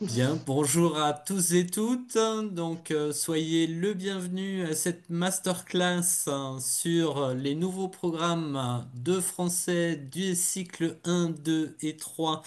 Bien, bonjour à tous et toutes. Soyez le bienvenu à cette masterclass sur les nouveaux programmes de français du cycle 1, 2 et 3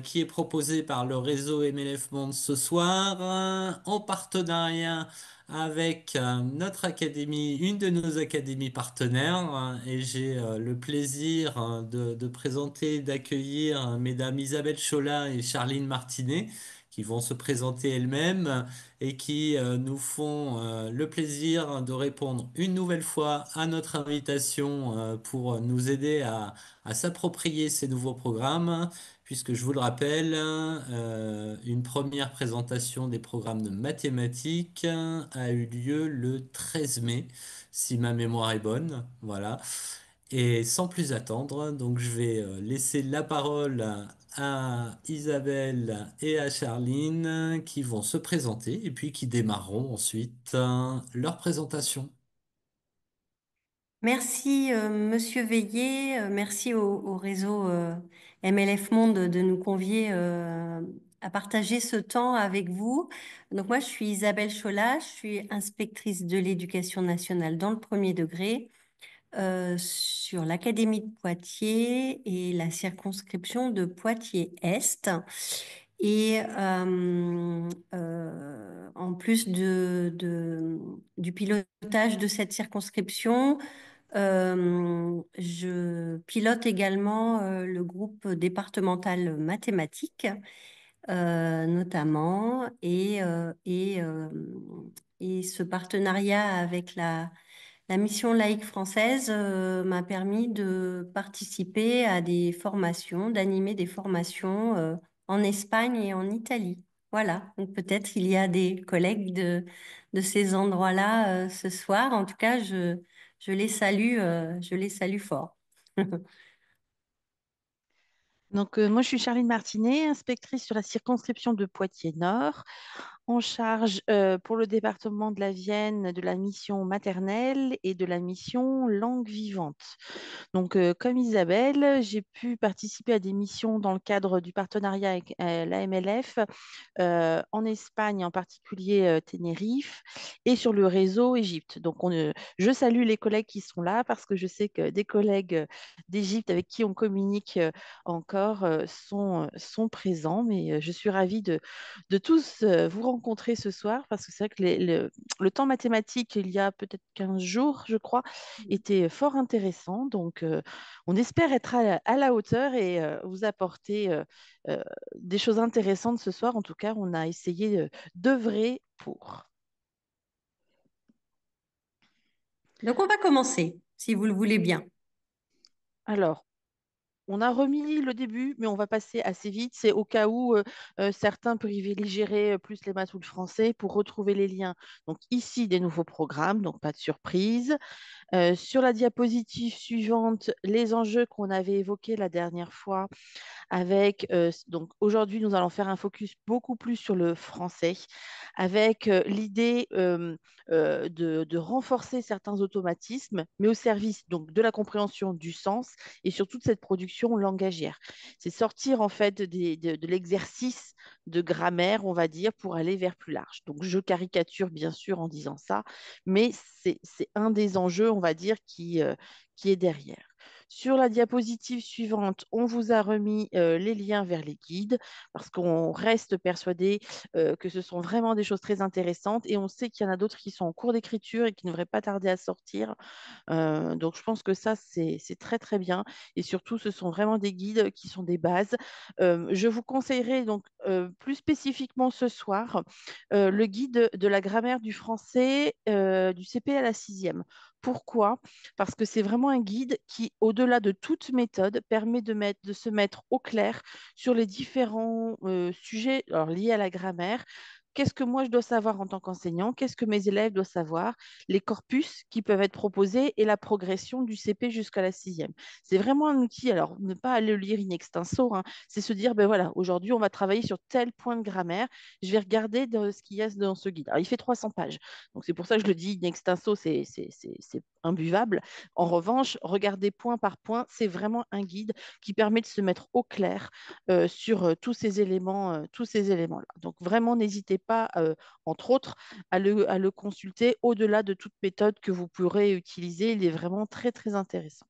qui est proposé par le réseau MLF Monde ce soir en partenariat avec notre académie, une de nos académies partenaires. Et j'ai le plaisir de présenter, d'accueillir mesdames Isabelle Cholat et Charline Martinet qui vont se présenter elles-mêmes et qui nous font le plaisir de répondre une nouvelle fois à notre invitation pour nous aider à s'approprier ces nouveaux programmes puisque je vous le rappelle, une première présentation des programmes de mathématiques a eu lieu le 13 mai, si ma mémoire est bonne. Voilà. Et sans plus attendre, donc je vais laisser la parole à Isabelle et à Charline qui vont se présenter et puis qui démarreront ensuite leur présentation. Merci, Monsieur Veillé. Merci au réseau MLF Monde de nous convier à partager ce temps avec vous. Donc moi, je suis Isabelle Cholat, je suis inspectrice de l'éducation nationale dans le premier degré sur l'Académie de Poitiers et la circonscription de Poitiers-Est. Et en plus du pilotage de cette circonscription, je pilote également le groupe départemental mathématiques, notamment, et ce partenariat avec la mission laïque française m'a permis de participer à des formations, d'animer des formations en Espagne et en Italie. Voilà, donc peut-être il y a des collègues de ces endroits-là ce soir. En tout cas, je les salue fort. Moi, je suis Charline Martinet, inspectrice sur la circonscription de Poitiers-Nord, en charge pour le département de la Vienne de la mission maternelle et de la mission langue vivante. Comme Isabelle, j'ai pu participer à des missions dans le cadre du partenariat avec la MLF en Espagne, en particulier Tenerife, et sur le réseau Égypte. Je salue les collègues qui sont là parce que je sais que des collègues d'Égypte avec qui on communique encore sont présents. Mais je suis ravie de tous vous rencontrer ce soir parce que c'est vrai que le temps mathématique, il y a peut-être 15 jours, je crois, était fort intéressant. On espère être à la hauteur et vous apporter des choses intéressantes ce soir. En tout cas, on a essayé d'œuvrer pour. Donc on va commencer, si vous le voulez bien. Alors, on a remis le début, mais on va passer assez vite. C'est au cas où certains privilégieraient plus les maths ou le français pour retrouver les liens. Donc ici, des nouveaux programmes, donc pas de surprise. Sur la diapositive suivante, les enjeux qu'on avait évoqués la dernière fois avec, donc aujourd'hui, nous allons faire un focus beaucoup plus sur le français, avec l'idée de renforcer certains automatismes, mais au service donc de la compréhension du sens et surtout de cette production langagière. C'est sortir en fait de l'exercice de grammaire, on va dire, pour aller vers plus large. Donc je caricature bien sûr en disant ça, mais c'est un des enjeux, on va dire, qui est derrière. Sur la diapositive suivante, on vous a remis les liens vers les guides parce qu'on reste persuadé que ce sont vraiment des choses très intéressantes et on sait qu'il y en a d'autres qui sont en cours d'écriture et qui ne devraient pas tarder à sortir. Donc, je pense que ça, c'est très, très bien. Et surtout, ce sont vraiment des guides qui sont des bases. Je vous conseillerais donc plus spécifiquement ce soir le guide de la grammaire du français du CP à la sixième. Pourquoi? Parce que c'est vraiment un guide qui, au-delà de toute méthode, permet de se mettre au clair sur les différents sujets alors, liés à la grammaire, qu'est-ce que moi je dois savoir en tant qu'enseignant, qu'est-ce que mes élèves doivent savoir, les corpus qui peuvent être proposés et la progression du CP jusqu'à la sixième. C'est vraiment un outil, alors ne pas aller le lire in extenso, hein, c'est se dire, ben voilà, aujourd'hui on va travailler sur tel point de grammaire, je vais regarder ce qu'il y a dans ce guide. Alors il fait 300 pages, donc c'est pour ça que je le dis in extenso, c'est imbuvable. En revanche, regarder point par point, c'est vraiment un guide qui permet de se mettre au clair sur tous ces éléments-là. Donc vraiment, n'hésitez pas, entre autres, à le consulter au-delà de toute méthode que vous pourrez utiliser. Il est vraiment très, très intéressant.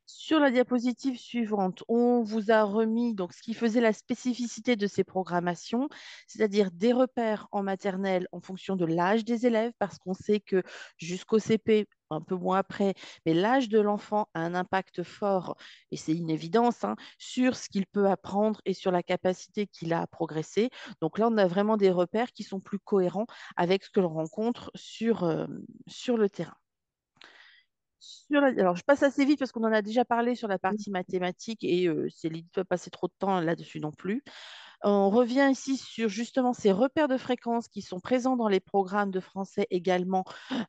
Sur la diapositive suivante, on vous a remis donc ce qui faisait la spécificité de ces programmations, c'est-à-dire des repères en maternelle en fonction de l'âge des élèves, parce qu'on sait que jusqu'au CP, un peu moins après, mais l'âge de l'enfant a un impact fort, et c'est une évidence, hein, sur ce qu'il peut apprendre et sur la capacité qu'il a à progresser. Donc là, on a vraiment des repères qui sont plus cohérents avec ce que l'on rencontre sur le terrain. Alors, je passe assez vite parce qu'on en a déjà parlé sur la partie mathématique et c'est l'idée de ne pas passer trop de temps là-dessus non plus. On revient ici sur justement ces repères de fréquence qui sont présents dans les programmes de français également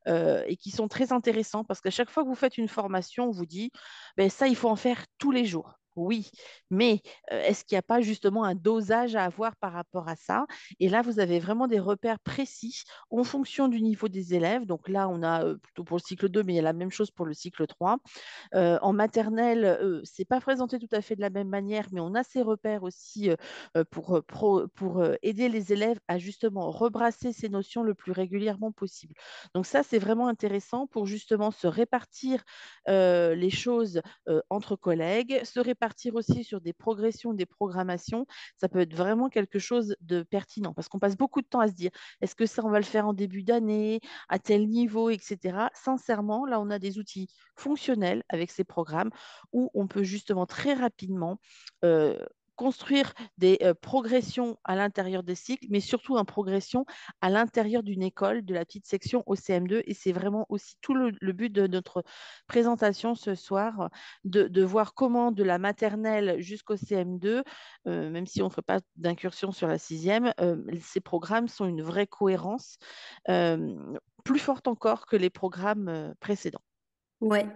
et qui sont très intéressants parce qu'à chaque fois que vous faites une formation, on vous dit, ben, ça, il faut en faire tous les jours. Oui, mais est-ce qu'il n'y a pas justement un dosage à avoir par rapport à ça? Et là, vous avez vraiment des repères précis en fonction du niveau des élèves. Donc là, on a plutôt pour le cycle 2, mais il y a la même chose pour le cycle 3. En maternelle, c'est pas présenté tout à fait de la même manière, mais on a ces repères aussi pour aider les élèves à justement rebrasser ces notions le plus régulièrement possible. Donc ça, c'est vraiment intéressant pour justement se répartir les choses entre collègues, se répartir aussi sur des progressions, des programmations. Ça peut être vraiment quelque chose de pertinent parce qu'on passe beaucoup de temps à se dire, est-ce que ça, on va le faire en début d'année, à tel niveau, etc. Sincèrement, là, on a des outils fonctionnels avec ces programmes où on peut justement très rapidement euh, construire des progressions à l'intérieur des cycles, mais surtout une progression à l'intérieur d'une école, de la petite section au CM2. Et c'est vraiment aussi tout le but de notre présentation ce soir, de voir comment de la maternelle jusqu'au CM2, même si on ne ferait pas d'incursion sur la sixième, ces programmes sont une vraie cohérence, euh, plus forte encore que les programmes précédents. Ouais.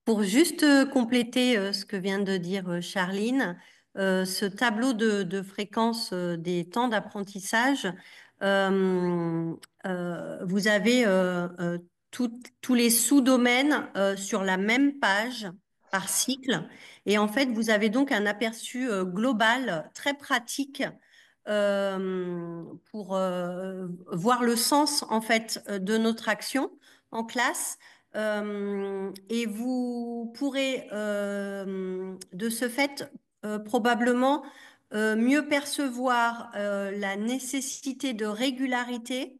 Pour juste compléter ce que vient de dire Charline, ce tableau de fréquence des temps d'apprentissage, euh, vous avez tous les sous-domaines sur la même page par cycle. Et en fait, vous avez donc un aperçu global très pratique pour voir le sens en fait de notre action en classe. Et vous pourrez de ce fait probablement mieux percevoir la nécessité de régularité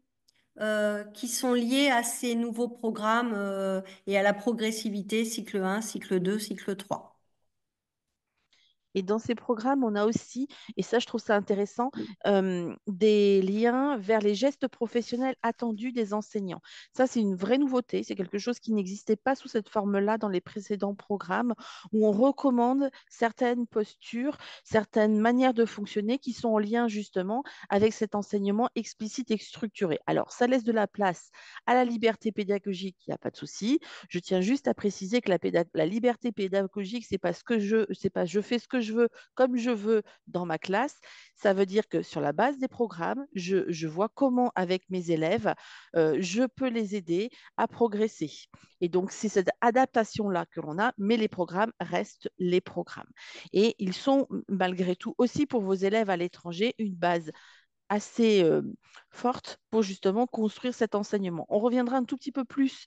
qui sont liées à ces nouveaux programmes et à la progressivité, cycle 1, cycle 2, cycle 3. Et dans ces programmes, on a aussi, et ça je trouve ça intéressant, des liens vers les gestes professionnels attendus des enseignants. Ça, c'est une vraie nouveauté, c'est quelque chose qui n'existait pas sous cette forme-là dans les précédents programmes, où on recommande certaines postures, certaines manières de fonctionner qui sont en lien justement avec cet enseignement explicite et structuré. Alors, ça laisse de la place à la liberté pédagogique, il n'y a pas de souci. Je tiens juste à préciser que la liberté pédagogique, c'est pas je fais ce que je veux comme je veux dans ma classe. Ça veut dire que sur la base des programmes, je vois comment avec mes élèves, je peux les aider à progresser. Et donc, c'est cette adaptation-là que l'on a, mais les programmes restent les programmes. Et ils sont malgré tout aussi pour vos élèves à l'étranger une base assez forte pour justement construire cet enseignement. On reviendra un tout petit peu plus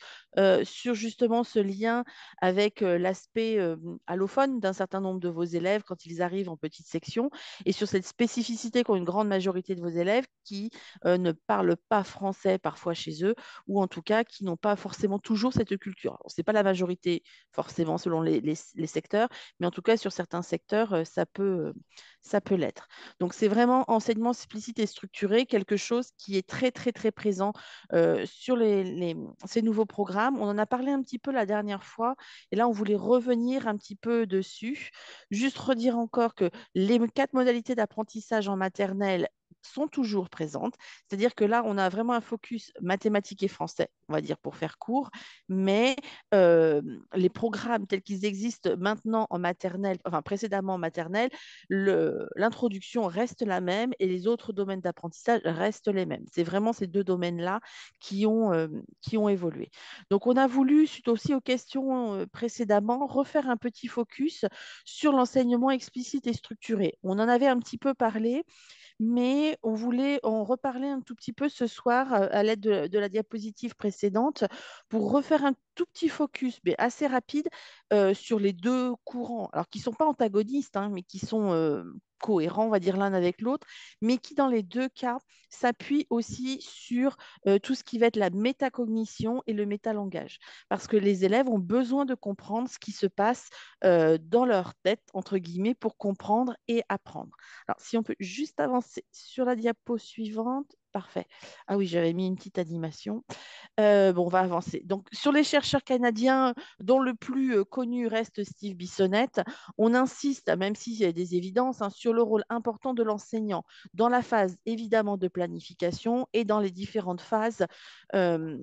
sur justement ce lien avec l'aspect allophone d'un certain nombre de vos élèves quand ils arrivent en petite section et sur cette spécificité qu'ont une grande majorité de vos élèves qui ne parlent pas français parfois chez eux ou en tout cas qui n'ont pas forcément toujours cette culture. Ce n'est pas la majorité forcément selon les secteurs, mais en tout cas sur certains secteurs, ça peut l'être. Donc, c'est vraiment enseignement explicite et structuré, quelque chose qui est très, très, très présent sur ces nouveaux programmes. On en a parlé un petit peu la dernière fois, et là, on voulait revenir un petit peu dessus. Juste redire encore que les 4 modalités d'apprentissage en maternelle sont toujours présentes. C'est-à-dire que là, on a vraiment un focus mathématiques et français, on va dire pour faire court, mais euh, les programmes tels qu'ils existent maintenant en maternelle, enfin précédemment en maternelle, l'introduction reste la même et les autres domaines d'apprentissage restent les mêmes. C'est vraiment ces deux domaines-là qui ont évolué. Donc, on a voulu, suite aussi aux questions précédemment, refaire un petit focus sur l'enseignement explicite et structuré. On en avait un petit peu parlé, mais on voulait en reparler un tout petit peu ce soir à l'aide de la diapositive précédente pour refaire un tout petit focus, mais assez rapide, sur les deux courants, alors qui ne sont pas antagonistes, hein, mais qui sont cohérents, on va dire, l'un avec l'autre, mais qui, dans les deux cas, s'appuient aussi sur tout ce qui va être la métacognition et le métalangage. Parce que les élèves ont besoin de comprendre ce qui se passe dans leur tête, entre guillemets, pour comprendre et apprendre. Alors, si on peut juste avancer sur la diapo suivante. Parfait. Ah oui, j'avais mis une petite animation. Bon, on va avancer. Donc, sur les chercheurs canadiens, dont le plus connu reste Steve Bissonnette, on insiste, même s'il y a des évidences, hein, sur le rôle important de l'enseignant dans la phase évidemment de planification et dans les différentes phases euh,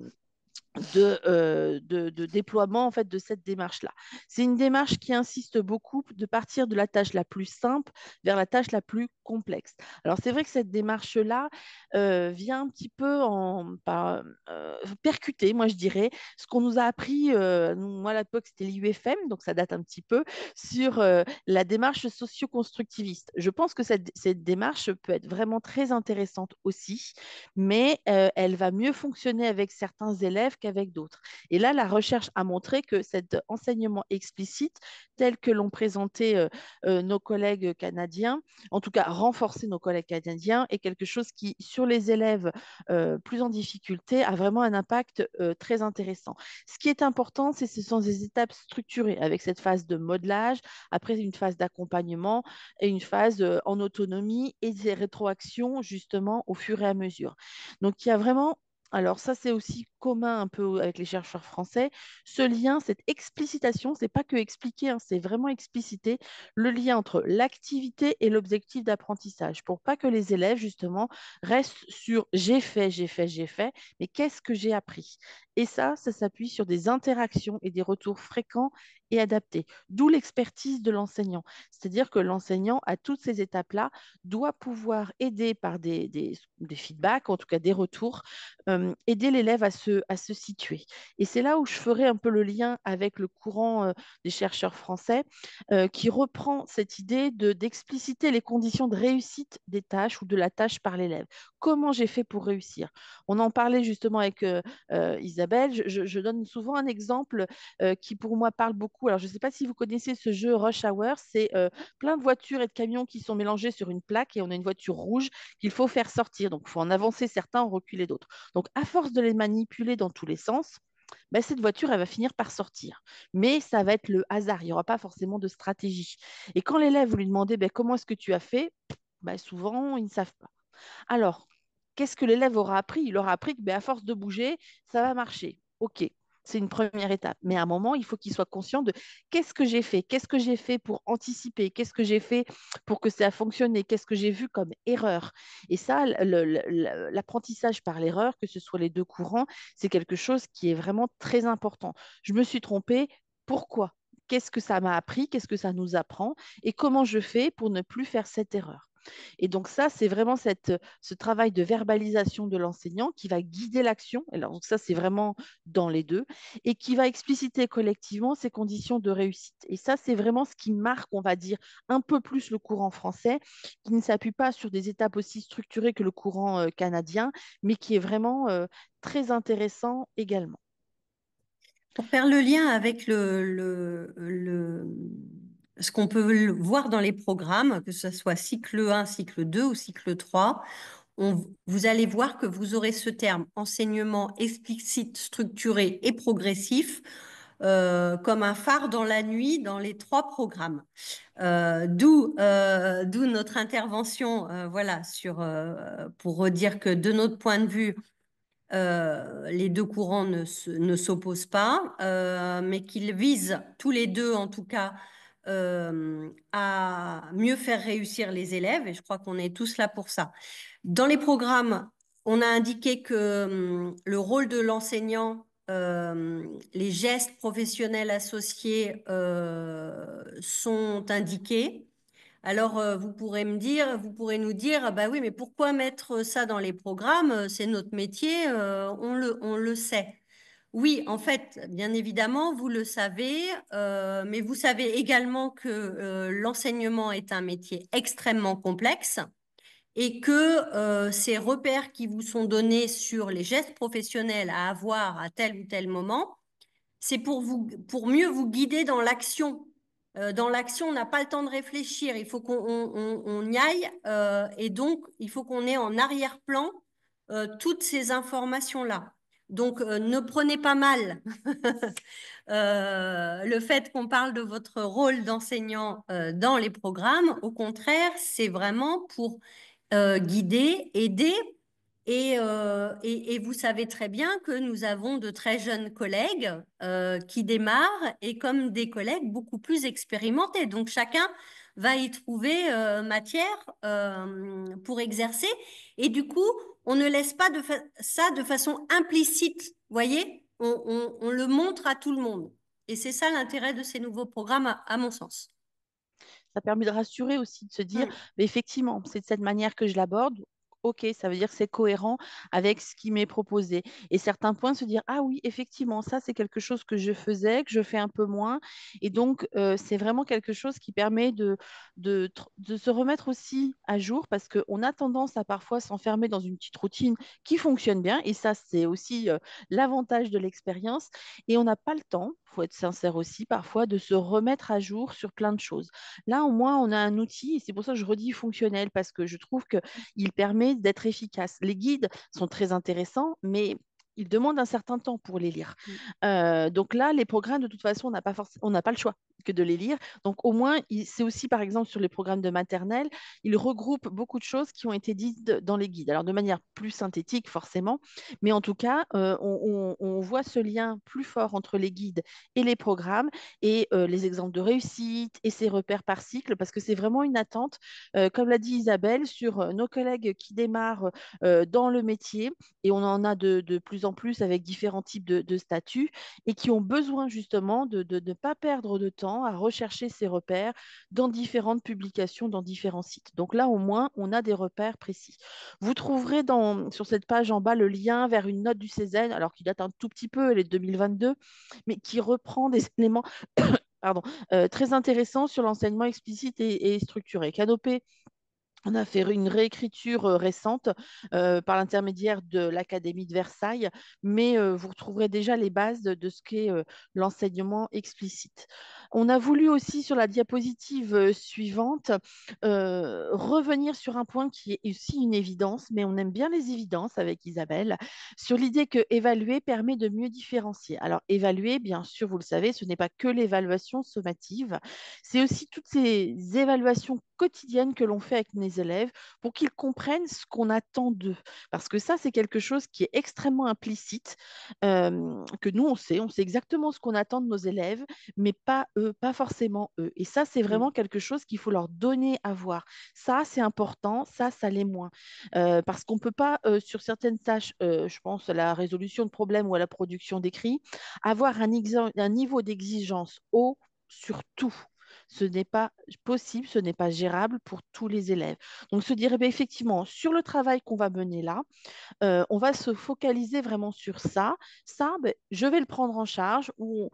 de déploiement en fait de cette démarche-là. C'est une démarche qui insiste beaucoup de partir de la tâche la plus simple vers la tâche la plus complexe. Alors c'est vrai que cette démarche-là vient un petit peu percuter, moi je dirais, ce qu'on nous a appris, moi à l'époque c'était l'IUFM, donc ça date un petit peu, sur la démarche socio-constructiviste. Je pense que cette démarche peut être vraiment très intéressante aussi, mais elle va mieux fonctionner avec certains élèves qu'avec d'autres. Et là, la recherche a montré que cet enseignement explicite, tel que l'ont présenté nos collègues canadiens, en tout cas renforcer nos collègues canadiens, est quelque chose qui, sur les élèves plus en difficulté, a vraiment un impact très intéressant. Ce qui est important, ce sont des étapes structurées avec cette phase de modelage, après une phase d'accompagnement et une phase en autonomie et des rétroactions justement au fur et à mesure. Donc, il y a vraiment, alors ça c'est aussi commun un peu avec les chercheurs français, ce lien, cette explicitation, c'est pas que expliquer, hein, c'est vraiment expliciter le lien entre l'activité et l'objectif d'apprentissage pour pas que les élèves justement restent sur j'ai fait, j'ai fait, j'ai fait, mais qu'est-ce que j'ai appris? Et ça s'appuie sur des interactions et des retours fréquents et adaptés, d'où l'expertise de l'enseignant. C'est-à-dire que l'enseignant, à toutes ces étapes-là, doit pouvoir aider par des feedbacks, en tout cas des retours, aider l'élève à se situer. Et c'est là où je ferai un peu le lien avec le courant des chercheurs français qui reprend cette idée d'expliciter les conditions de réussite des tâches ou de la tâche par l'élève. Comment j'ai fait pour réussir? On en parlait justement avec Isabelle. Je donne souvent un exemple qui pour moi parle beaucoup. Alors je ne sais pas si vous connaissez ce jeu Rush Hour, c'est plein de voitures et de camions qui sont mélangés sur une plaque et on a une voiture rouge qu'il faut faire sortir. Donc, il faut en avancer certains, en reculer d'autres. Donc, à force de les manipuler dans tous les sens, ben, cette voiture, elle va finir par sortir. Mais ça va être le hasard. Il n'y aura pas forcément de stratégie. Et quand l'élève, vous lui demandez ben, comment est-ce que tu as fait, ben, souvent, ils ne savent pas. Alors, qu'est-ce que l'élève aura appris? Il aura appris que ben, à force de bouger, ça va marcher. OK, c'est une première étape. Mais à un moment, il faut qu'il soit conscient de qu'est-ce que j'ai fait? Qu'est-ce que j'ai fait pour anticiper? Qu'est-ce que j'ai fait pour que ça a fonctionné? Qu'est-ce que j'ai vu comme erreur? Et ça, l'apprentissage par l'erreur, que ce soit les deux courants, c'est quelque chose qui est vraiment très important. Je me suis trompée. Pourquoi? Qu'est-ce que ça m'a appris? Qu'est-ce que ça nous apprend? Et comment je fais pour ne plus faire cette erreur? Et donc ça, c'est vraiment ce travail de verbalisation de l'enseignant qui va guider l'action. Alors donc ça, c'est vraiment dans les deux et qui va expliciter collectivement ces conditions de réussite. Et ça, c'est vraiment ce qui marque, on va dire, un peu plus le courant français, qui ne s'appuie pas sur des étapes aussi structurées que le courant canadien, mais qui est vraiment très intéressant également. Pour faire le lien avec ce qu'on peut voir dans les programmes, que ce soit cycle 1, cycle 2 ou cycle 3, vous allez voir que vous aurez ce terme enseignement explicite, structuré et progressif comme un phare dans la nuit dans les trois programmes. D'où notre intervention, voilà, pour redire que de notre point de vue, les deux courants ne s'opposent pas, mais qu'ils visent tous les deux, en tout cas, à mieux faire réussir les élèves, et je crois qu'on est tous là pour ça. Dans les programmes, on a indiqué que le rôle de l'enseignant, les gestes professionnels associés sont indiqués. Alors, vous pourrez nous dire, ah bah oui, mais pourquoi mettre ça dans les programmes? C'est notre métier, on le sait. Oui, en fait, bien évidemment, vous le savez, mais vous savez également que l'enseignement est un métier extrêmement complexe et que ces repères qui vous sont donnés sur les gestes professionnels à avoir à tel ou tel moment, c'est pour mieux vous guider dans l'action. Dans l'action, on n'a pas le temps de réfléchir, il faut qu'on y aille, et donc il faut qu'on ait en arrière-plan toutes ces informations-là. Donc, ne prenez pas mal le fait qu'on parle de votre rôle d'enseignant dans les programmes. Au contraire, c'est vraiment pour guider, aider. Et vous savez très bien que nous avons de très jeunes collègues qui démarrent et comme des collègues beaucoup plus expérimentés. Donc chacun va y trouver matière pour exercer. Et du coup, on ne laisse pas ça de façon implicite. Vous voyez, on le montre à tout le monde. Et c'est ça l'intérêt de ces nouveaux programmes, à mon sens. Ça permet de rassurer aussi, de se dire, Mm. mais effectivement, c'est de cette manière que je l'aborde. Ok, ça veut dire que c'est cohérent avec ce qui m'est proposé. Et certains points, se dire, ah oui, effectivement, ça, c'est quelque chose que je faisais, que je fais un peu moins. Et donc, c'est vraiment quelque chose qui permet de se remettre aussi à jour parce qu'on a tendance à parfois s'enfermer dans une petite routine qui fonctionne bien. Et ça, c'est aussi l'avantage de l'expérience. Et on n'a pas le temps, il faut être sincère aussi, parfois, de se remettre à jour sur plein de choses. Là, au moins, on a un outil, et c'est pour ça que je redis fonctionnel, parce que je trouve qu'il permet d'être efficace. Les guides sont très intéressants, mais ils demandent un certain temps pour les lire. Mm. Donc là, les programmes, de toute façon, on n'a pas le choix que de les lire. Donc au moins, c'est aussi, par exemple, sur les programmes de maternelle, ils regroupent beaucoup de choses qui ont été dites dans les guides. Alors de manière plus synthétique, forcément, mais en tout cas, on voit ce lien plus fort entre les guides et les programmes et les exemples de réussite et ces repères par cycle, parce que c'est vraiment une attente, comme l'a dit Isabelle, sur nos collègues qui démarrent dans le métier, et on en a de plus en plus avec différents types de statuts, et qui ont besoin justement de ne pas perdre de temps à rechercher ces repères dans différentes publications, dans différents sites. Donc là, au moins, on a des repères précis. Vous trouverez sur cette page en bas le lien vers une note du Cézanne, alors qui date un tout petit peu, elle est de 2022, mais qui reprend des éléments pardon, très intéressant sur l'enseignement explicite et structuré. Canopé, on a fait une réécriture récente par l'intermédiaire de l'Académie de Versailles, mais vous retrouverez déjà les bases de ce qu'est l'enseignement explicite. On a voulu aussi, sur la diapositive suivante, revenir sur un point qui est aussi une évidence, mais on aime bien les évidences avec Isabelle, sur l'idée que évaluer permet de mieux différencier. Alors, évaluer, bien sûr, vous le savez, ce n'est pas que l'évaluation sommative, c'est aussi toutes ces évaluations quotidiennes que l'on fait avec les élèves pour qu'ils comprennent ce qu'on attend d'eux. Parce que ça, c'est quelque chose qui est extrêmement implicite, que nous, on sait exactement ce qu'on attend de nos élèves, mais pas eux, pas forcément eux. Et ça, c'est Mm. vraiment quelque chose qu'il faut leur donner à voir. Ça, c'est important, ça l'est moins. Parce qu'on ne peut pas, sur certaines tâches, je pense à la résolution de problèmes ou à la production d'écrits, avoir un niveau d'exigence haut sur tout. Ce n'est pas possible, ce n'est pas gérable pour tous les élèves. Donc, se dire, eh bien, effectivement, sur le travail qu'on va mener là, on va se focaliser vraiment sur ça. Ça, ben, je vais le prendre en charge ou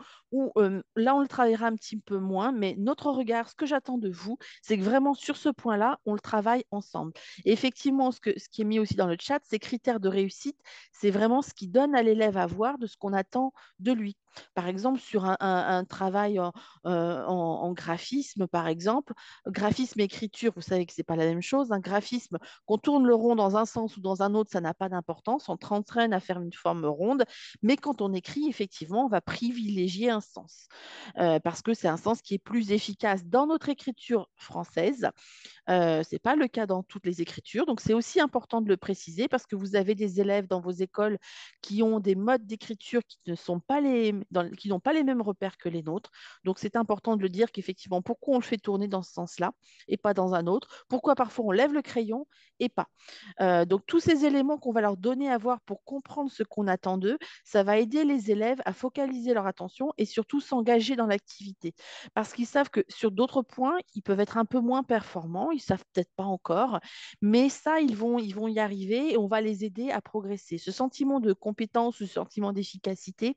là, on le travaillera un petit peu moins, mais notre regard, ce que j'attends de vous, c'est que vraiment sur ce point-là, on le travaille ensemble. Et effectivement, ce qui est mis aussi dans le chat, ces critères de réussite, c'est vraiment ce qui donne à l'élève à voir de ce qu'on attend de lui. Par exemple, sur un travail en graphisme, par exemple, graphisme et écriture, vous savez que ce n'est pas la même chose. Un graphisme, qu'on tourne le rond dans un sens ou dans un autre, ça n'a pas d'importance. On t'entraîne à faire une forme ronde, mais quand on écrit, effectivement, on va privilégier un sens parce que c'est un sens qui est plus efficace dans notre écriture française. Ce n'est pas le cas dans toutes les écritures, donc c'est aussi important de le préciser parce que vous avez des élèves dans vos écoles qui ont des modes d'écriture qui ne sont pas qui n'ont pas les mêmes repères que les nôtres. Donc, c'est important de le dire qu'effectivement, pourquoi on le fait tourner dans ce sens-là et pas dans un autre? Pourquoi parfois on lève le crayon et pas? Donc, tous ces éléments qu'on va leur donner à voir pour comprendre ce qu'on attend d'eux, ça va aider les élèves à focaliser leur attention et surtout s'engager dans l'activité. Parce qu'ils savent que sur d'autres points, ils peuvent être un peu moins performants, ils savent peut-être pas encore, mais ça, ils vont y arriver et on va les aider à progresser. Ce sentiment de compétence, ce sentiment d'efficacité,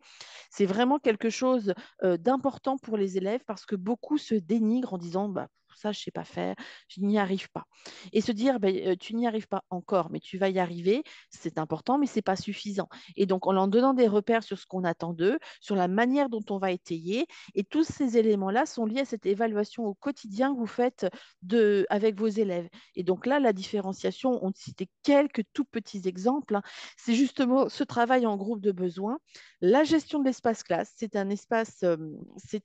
c'est vraiment quelque chose d'important pour les élèves parce que beaucoup se dénigrent en disant bah, ça, je ne sais pas faire, je n'y arrive pas. Et se dire, ben, tu n'y arrives pas encore, mais tu vas y arriver, c'est important, mais ce n'est pas suffisant. Et donc, en leur donnant des repères sur ce qu'on attend d'eux, sur la manière dont on va étayer, et tous ces éléments-là sont liés à cette évaluation au quotidien que vous faites avec vos élèves. Et donc là, la différenciation, on citait quelques tout petits exemples, hein, c'est justement ce travail en groupe de besoins. La gestion de l'espace classe, c'est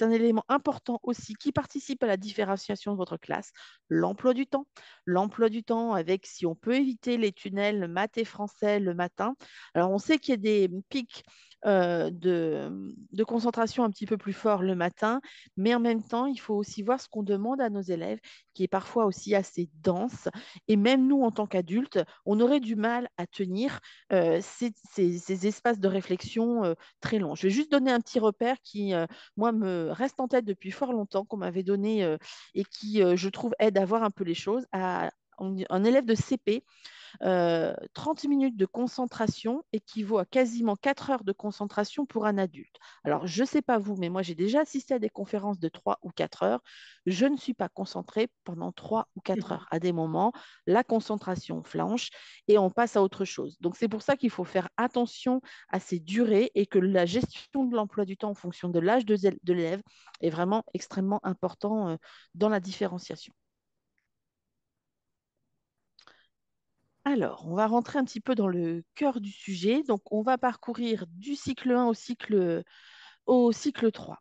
un élément important aussi qui participe à la différenciation de votre classe. L'emploi du temps. L'emploi du temps avec si on peut éviter les tunnels maths et français le matin. Alors on sait qu'il y a des pics de concentration un petit peu plus forts le matin, mais en même temps, il faut aussi voir ce qu'on demande à nos élèves, qui est parfois aussi assez dense. Et même nous, en tant qu'adultes, on aurait du mal à tenir ces espaces de réflexion très longs. Je vais juste donner un petit repère qui, moi, me reste en tête depuis fort longtemps, qu'on m'avait donné et qui, je trouve, aide à voir un peu les choses. Un élève de CP 30 minutes de concentration équivaut à quasiment 4 heures de concentration pour un adulte. Alors, je ne sais pas vous, mais moi, j'ai déjà assisté à des conférences de 3 ou 4 heures. Je ne suis pas concentrée pendant 3 ou 4 heures. À des moments, la concentration flanche et on passe à autre chose. Donc, c'est pour ça qu'il faut faire attention à ces durées et que la gestion de l'emploi du temps en fonction de l'âge de l'élève est vraiment extrêmement important dans la différenciation. Alors, on va rentrer un petit peu dans le cœur du sujet. Donc, on va parcourir du cycle 1 au cycle 3.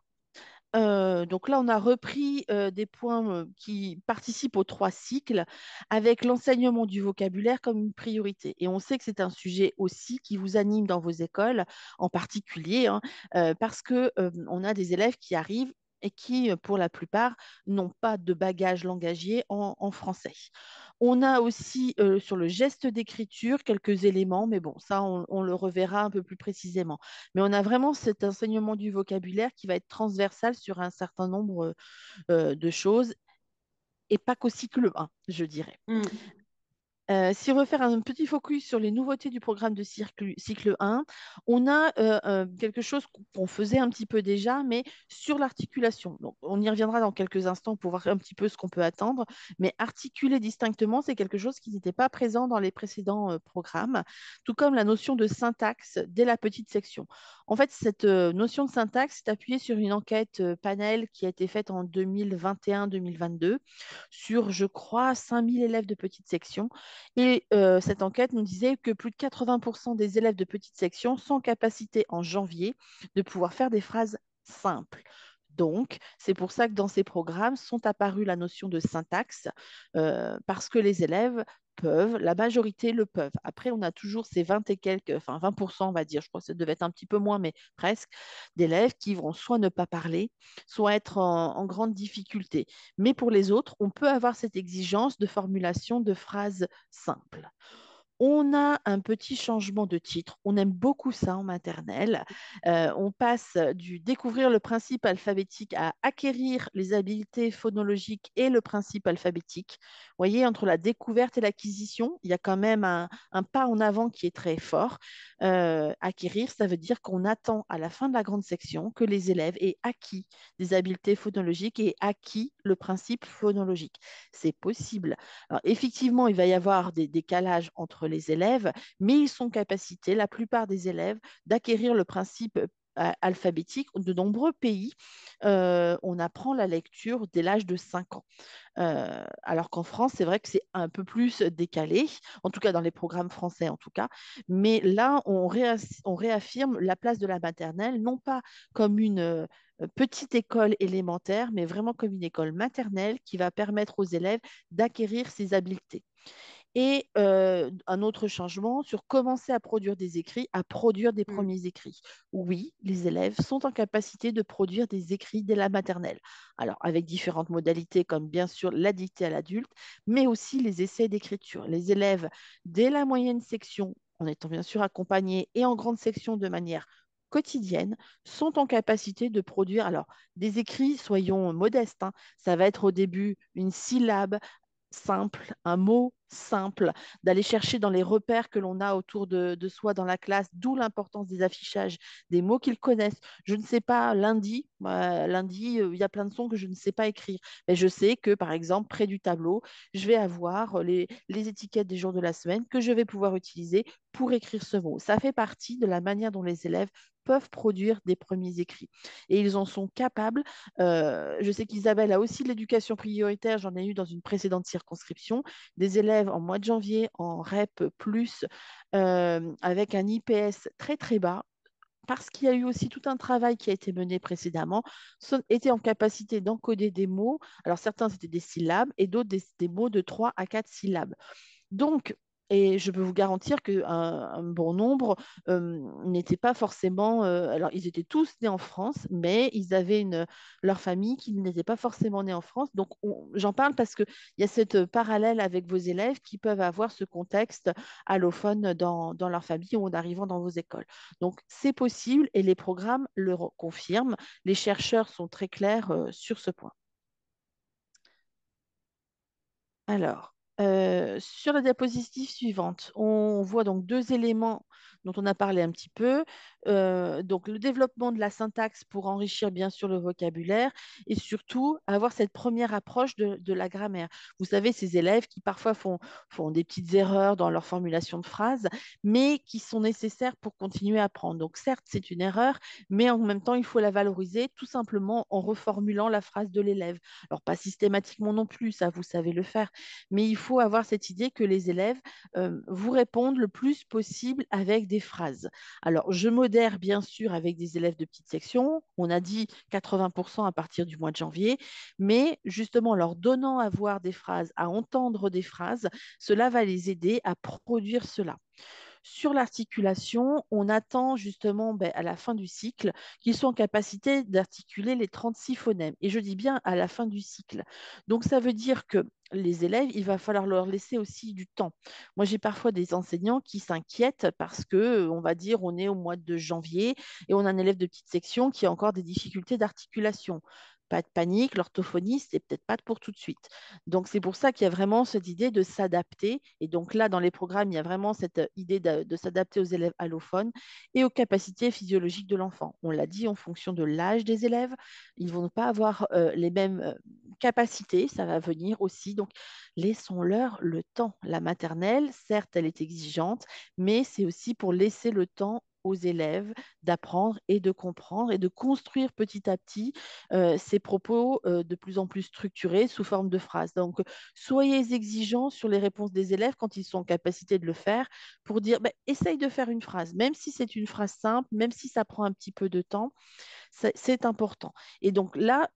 Donc là, on a repris des points qui participent aux 3 cycles avec l'enseignement du vocabulaire comme une priorité. Et on sait que c'est un sujet aussi qui vous anime dans vos écoles, en particulier, hein, parce que on a des élèves qui arrivent et qui, pour la plupart, n'ont pas de bagage langagier en français. On a aussi sur le geste d'écriture quelques éléments, mais bon, ça, on le reverra un peu plus précisément. Mais on a vraiment cet enseignement du vocabulaire qui va être transversal sur un certain nombre de choses et pas qu'au cycle 1, je dirais. Mm. Si on veut faire un petit focus sur les nouveautés du programme de cycle 1, on a quelque chose qu'on faisait un petit peu déjà, mais sur l'articulation. Donc, on y reviendra dans quelques instants pour voir un petit peu ce qu'on peut attendre, mais articuler distinctement, c'est quelque chose qui n'était pas présent dans les précédents programmes, tout comme la notion de syntaxe dès la petite section. En fait, cette notion de syntaxe est appuyée sur une enquête panel qui a été faite en 2021-2022 sur, je crois, 5000 élèves de petite section. Et cette enquête nous disait que plus de 80% des élèves de petite section sont en capacité en janvier de pouvoir faire des phrases simples. Donc, c'est pour ça que dans ces programmes sont apparues la notion de syntaxe, parce que les élèves peuvent, la majorité le peuvent. Après, on a toujours ces 20 et quelques, enfin 20%, on va dire, je crois que ça devait être un petit peu moins, mais presque, d'élèves qui vont soit ne pas parler, soit être en grande difficulté. Mais pour les autres, on peut avoir cette exigence de formulation de phrases simples. On a un petit changement de titre. On aime beaucoup ça en maternelle. On passe du découvrir le principe alphabétique à acquérir les habiletés phonologiques et le principe alphabétique. Vous voyez, entre la découverte et l'acquisition, il y a quand même un pas en avant qui est très fort. Acquérir, ça veut dire qu'on attend à la fin de la grande section que les élèves aient acquis des habiletés phonologiques et acquis le principe phonologique. C'est possible. Alors, effectivement, il va y avoir des décalages entre les élèves, mais ils sont en capacité, la plupart des élèves, d'acquérir le principe alphabétique. De nombreux pays, on apprend la lecture dès l'âge de 5 ans. Alors qu'en France, c'est vrai que c'est un peu plus décalé, en tout cas dans les programmes français en tout cas. Mais là, on réaffirme la place de la maternelle, non pas comme une petite école élémentaire, mais vraiment comme une école maternelle qui va permettre aux élèves d'acquérir ces habiletés. Et un autre changement sur commencer à produire des écrits, à produire des Mm. premiers écrits. Oui, les élèves sont en capacité de produire des écrits dès la maternelle. Alors, avec différentes modalités, comme bien sûr la dictée à l'adulte, mais aussi les essais d'écriture. Les élèves, dès la moyenne section, en étant bien sûr accompagnés, et en grande section de manière quotidienne, sont en capacité de produire, alors, des écrits, soyons modestes, hein, ça va être au début une syllabe, simple, un mot simple, d'aller chercher dans les repères que l'on a autour de soi dans la classe, d'où l'importance des affichages, des mots qu'ils connaissent. Je ne sais pas, lundi, il y a plein de sons que je ne sais pas écrire, mais je sais que, par exemple, près du tableau, je vais avoir les étiquettes des jours de la semaine que je vais pouvoir utiliser pour écrire ce mot. Ça fait partie de la manière dont les élèves peuvent produire des premiers écrits. Et ils en sont capables. Je sais qu'Isabelle a aussi de l'éducation prioritaire, j'en ai eu dans une précédente circonscription, des élèves en mois de janvier en REP plus avec un IPS très très bas. Parce qu'il y a eu aussi tout un travail qui a été mené précédemment, étaient en capacité d'encoder des mots. Alors certains c'était des syllabes et d'autres des mots de 3 à 4 syllabes. Donc, et je peux vous garantir qu'un bon nombre n'étaient pas forcément. Alors, ils étaient tous nés en France, mais ils avaient leur famille qui n'était pas forcément née en France. Donc, j'en parle parce qu'il y a cette parallèle avec vos élèves qui peuvent avoir ce contexte allophone dans leur famille ou en arrivant dans vos écoles. Donc, c'est possible et les programmes le confirment. Les chercheurs sont très clairs sur ce point. Alors, sur la diapositive suivante, on voit donc deux éléments dont on a parlé un petit peu. Donc, le développement de la syntaxe pour enrichir bien sûr le vocabulaire et surtout avoir cette première approche de la grammaire. Vous savez, ces élèves qui parfois font des petites erreurs dans leur formulation de phrases, mais qui sont nécessaires pour continuer à apprendre. Donc, certes, c'est une erreur, mais en même temps, il faut la valoriser tout simplement en reformulant la phrase de l'élève. Alors, pas systématiquement non plus, ça, vous savez le faire, mais il faut avoir cette idée que les élèves vous répondent le plus possible avec des phrases. Alors, je modère bien sûr avec des élèves de petite section, on a dit 80% à partir du mois de janvier, mais justement, leur donnant à voir des phrases, à entendre des phrases, cela va les aider à produire cela. Sur l'articulation, on attend justement à la fin du cycle qu'ils soient en capacité d'articuler les 36 phonèmes. Et je dis bien à la fin du cycle. Donc ça veut dire que les élèves, il va falloir leur laisser aussi du temps. Moi, j'ai parfois des enseignants qui s'inquiètent parce que, on va dire, on est au mois de janvier et on a un élève de petite section qui a encore des difficultés d'articulation. Pas de panique, l'orthophonie, c'est peut-être pas pour tout de suite. Donc, c'est pour ça qu'il y a vraiment cette idée de s'adapter. Et donc là, dans les programmes, il y a vraiment cette idée de s'adapter aux élèves allophones et aux capacités physiologiques de l'enfant. On l'a dit, en fonction de l'âge des élèves, ils ne vont pas avoir les mêmes capacités, ça va venir aussi. Donc, laissons-leur le temps. La maternelle, certes, elle est exigeante, mais c'est aussi pour laisser le temps aux élèves d'apprendre et de comprendre et de construire petit à petit ces propos de plus en plus structurés sous forme de phrases. Donc, soyez exigeants sur les réponses des élèves quand ils sont en capacité de le faire pour dire, essaye de faire une phrase, même si c'est une phrase simple, même si ça prend un petit peu de temps, c'est important. Et donc là,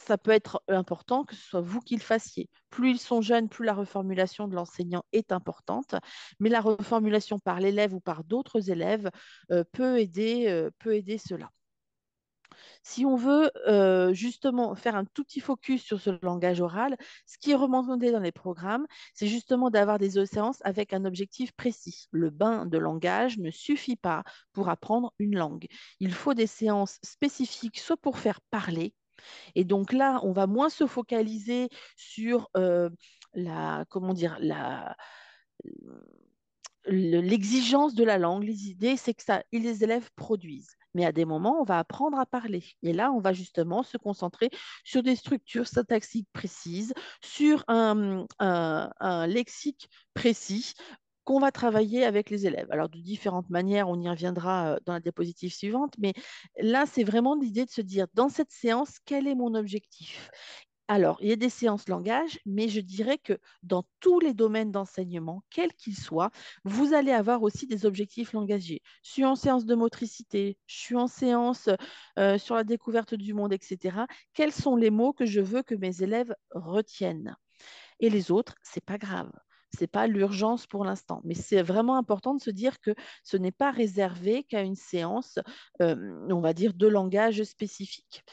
ça peut être important que ce soit vous qui le fassiez. Plus ils sont jeunes, plus la reformulation de l'enseignant est importante, mais la reformulation par l'élève ou par d'autres élèves peut aider cela. Si on veut justement faire un tout petit focus sur ce langage oral, ce qui est recommandé dans les programmes, c'est justement d'avoir des séances avec un objectif précis. Le bain de langage ne suffit pas pour apprendre une langue. Il faut des séances spécifiques, soit pour faire parler, et donc là, on va moins se focaliser sur comment dire, l'exigence de la langue. Les idées, c'est que les élèves produisent. Mais à des moments, on va apprendre à parler. Et là, on va justement se concentrer sur des structures syntaxiques précises, sur un lexique précis qu'on va travailler avec les élèves. Alors, de différentes manières, on y reviendra dans la diapositive suivante, mais là, c'est vraiment l'idée de se dire, dans cette séance, quel est mon objectif? Alors, il y a des séances langage, mais je dirais que dans tous les domaines d'enseignement, quels qu'ils soient, vous allez avoir aussi des objectifs langagiers. Je suis en séance de motricité, je suis en séance sur la découverte du monde, etc. Quels sont les mots que je veux que mes élèves retiennent? Et les autres, c'est pas grave. C'est pas l'urgence pour l'instant. Mais c'est vraiment important de se dire que ce n'est pas réservé qu'à une séance, on va dire, de langage spécifique.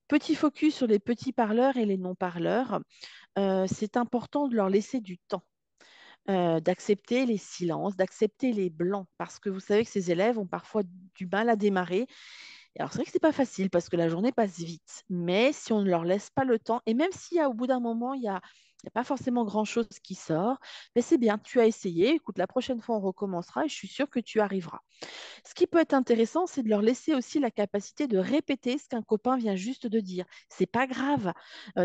Petit focus sur les petits parleurs et les non-parleurs. C'est important de leur laisser du temps. D'accepter les silences, d'accepter les blancs, parce que vous savez que ces élèves ont parfois du mal à démarrer. Et alors, c'est vrai que c'est pas facile parce que la journée passe vite, mais si on ne leur laisse pas le temps, et même s'il y a au bout d'un moment, il y a pas forcément grand-chose qui sort, mais c'est bien, tu as essayé, écoute, la prochaine fois on recommencera et je suis sûre que tu arriveras. Ce qui peut être intéressant, c'est de leur laisser aussi la capacité de répéter ce qu'un copain vient juste de dire. C'est pas grave.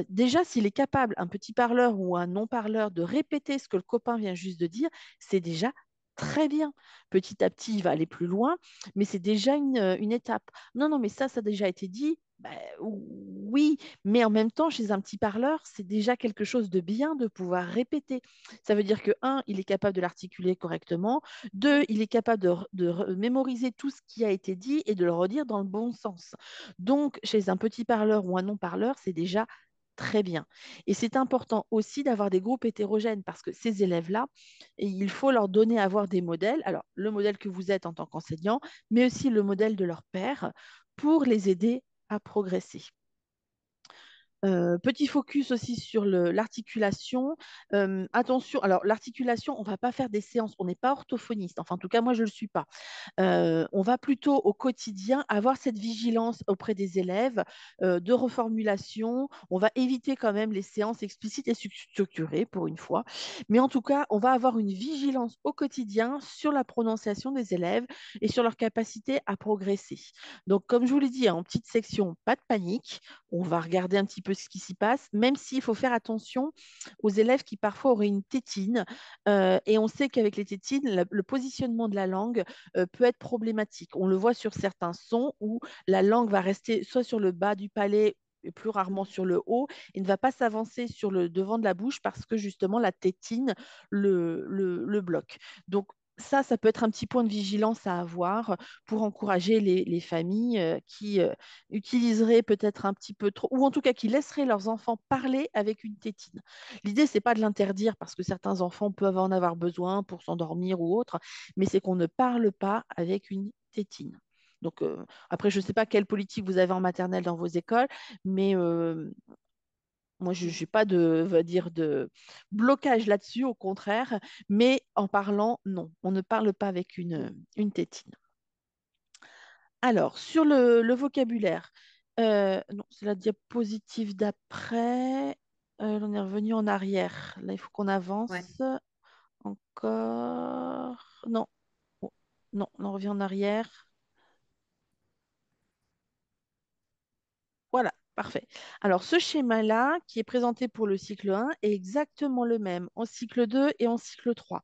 Déjà, s'il est capable, un petit parleur ou un non-parleur, de répéter ce que le copain vient juste de dire, c'est déjà très bien. Petit à petit, il va aller plus loin, mais c'est déjà une étape. Non, non, mais ça a déjà été dit. Ben, oui, mais en même temps, chez un petit parleur, c'est déjà quelque chose de bien de pouvoir répéter. Ça veut dire que, un, il est capable de l'articuler correctement. Deux, il est capable de mémoriser tout ce qui a été dit et de le redire dans le bon sens. Donc, chez un petit parleur ou un non-parleur, c'est déjà très bien. Et c'est important aussi d'avoir des groupes hétérogènes parce que ces élèves-là, il faut leur donner à voir des modèles. Alors, le modèle que vous êtes en tant qu'enseignant, mais aussi le modèle de leur père pour les aider à progresser. Petit focus aussi sur l'articulation. Attention, alors l'articulation, on ne va pas faire des séances, on n'est pas orthophoniste, enfin en tout cas moi je ne le suis pas. On va plutôt au quotidien avoir cette vigilance auprès des élèves de reformulation. On va éviter quand même les séances explicites et structurées pour une fois. Mais en tout cas, on va avoir une vigilance au quotidien sur la prononciation des élèves et sur leur capacité à progresser. Donc, comme je vous l'ai dit, en petite section, pas de panique. On va regarder un petit peu ce qui s'y passe, même s'il faut faire attention aux élèves qui parfois auraient une tétine. Et on sait qu'avec les tétines, le positionnement de la langue peut être problématique. On le voit sur certains sons où la langue va rester soit sur le bas du palais et plus rarement sur le haut, et ne va pas s'avancer sur le devant de la bouche parce que justement la tétine le bloque. Donc ça peut être un petit point de vigilance à avoir pour encourager les familles qui utiliseraient peut-être un petit peu trop, ou en tout cas qui laisseraient leurs enfants parler avec une tétine. L'idée, c'est pas de l'interdire parce que certains enfants peuvent en avoir besoin pour s'endormir ou autre, mais c'est qu'on ne parle pas avec une tétine. Donc, après, je ne sais pas quelle politique vous avez en maternelle dans vos écoles, mais moi, je n'ai pas de, va dire, de blocage là-dessus, au contraire, mais en parlant, non, on ne parle pas avec une tétine. Alors, sur le vocabulaire, non, c'est la diapositive d'après. On est revenu en arrière. Là, il faut qu'on Ouais. avance. Encore. Non, oh, non, on revient en arrière. Voilà, parfait. Alors, ce schéma-là, qui est présenté pour le cycle 1, est exactement le même en cycle 2 et en cycle 3.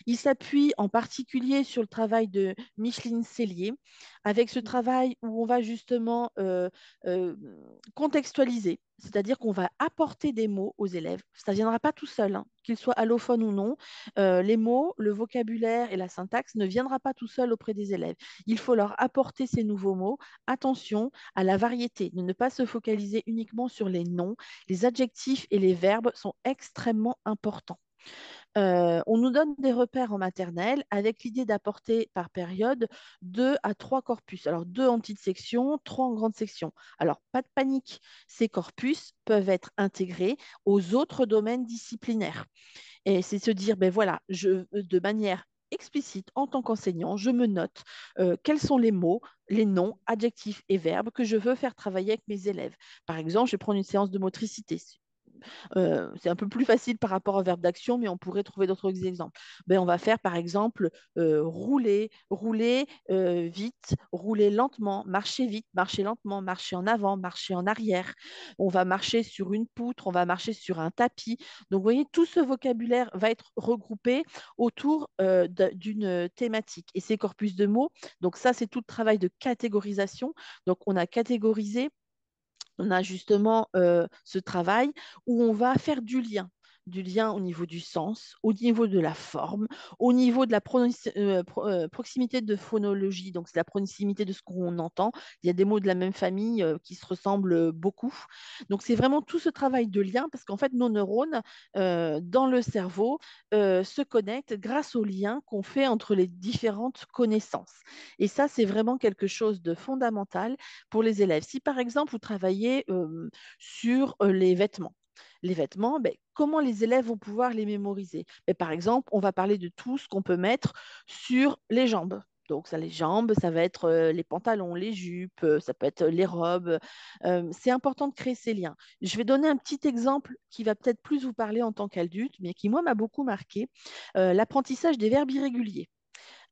Il s'appuie en particulier sur le travail de Micheline Cellier, avec ce travail où on va justement euh, contextualiser, c'est-à-dire qu'on va apporter des mots aux élèves. Ça ne viendra pas tout seul, hein, qu'ils soient allophones ou non. Les mots, le vocabulaire et la syntaxe ne viendra pas tout seul auprès des élèves. Il faut leur apporter ces nouveaux mots. Attention à la variété, de ne pas se focaliser uniquement sur les noms. Les adjectifs et les verbes sont extrêmement importants. On nous donne des repères en maternelle avec l'idée d'apporter par période 2 à 3 corpus. Alors 2 en petite section, 3 en grande section. Alors pas de panique, ces corpus peuvent être intégrés aux autres domaines disciplinaires. Et c'est se dire, ben voilà, de manière explicite en tant qu'enseignant, je me note quels sont les mots, les noms, adjectifs et verbes que je veux faire travailler avec mes élèves. Par exemple, je vais prendre une séance de motricité. C'est un peu plus facile par rapport au verbe d'action, mais on pourrait trouver d'autres exemples. Ben, on va faire par exemple rouler, rouler vite, rouler lentement, marcher vite, marcher lentement, marcher en avant, marcher en arrière. On va marcher sur une poutre, on va marcher sur un tapis. Donc, vous voyez, tout ce vocabulaire va être regroupé autour d'une thématique. Et ces corpus de mots, donc ça, c'est tout le travail de catégorisation. Donc, on a catégorisé, on a justement ce travail où on va faire du lien. du lien au niveau du sens, au niveau de la forme, au niveau de la proximité de phonologie, donc c'est la proximité de ce qu'on entend. Il y a des mots de la même famille qui se ressemblent beaucoup. Donc c'est vraiment tout ce travail de lien, parce qu'en fait, nos neurones dans le cerveau se connectent grâce aux liens qu'on fait entre les différentes connaissances. Et ça, c'est vraiment quelque chose de fondamental pour les élèves. Si par exemple, vous travaillez sur les vêtements, ben, comment les élèves vont pouvoir les mémoriser? Ben, par exemple, on va parler de tout ce qu'on peut mettre sur les jambes. Donc, ça, les jambes, ça va être les pantalons, les jupes, ça peut être les robes. C'est important de créer ces liens. Je vais donner un petit exemple qui va peut-être plus vous parler en tant qu'adulte, mais qui, moi, m'a beaucoup marqué. L'apprentissage des verbes irréguliers.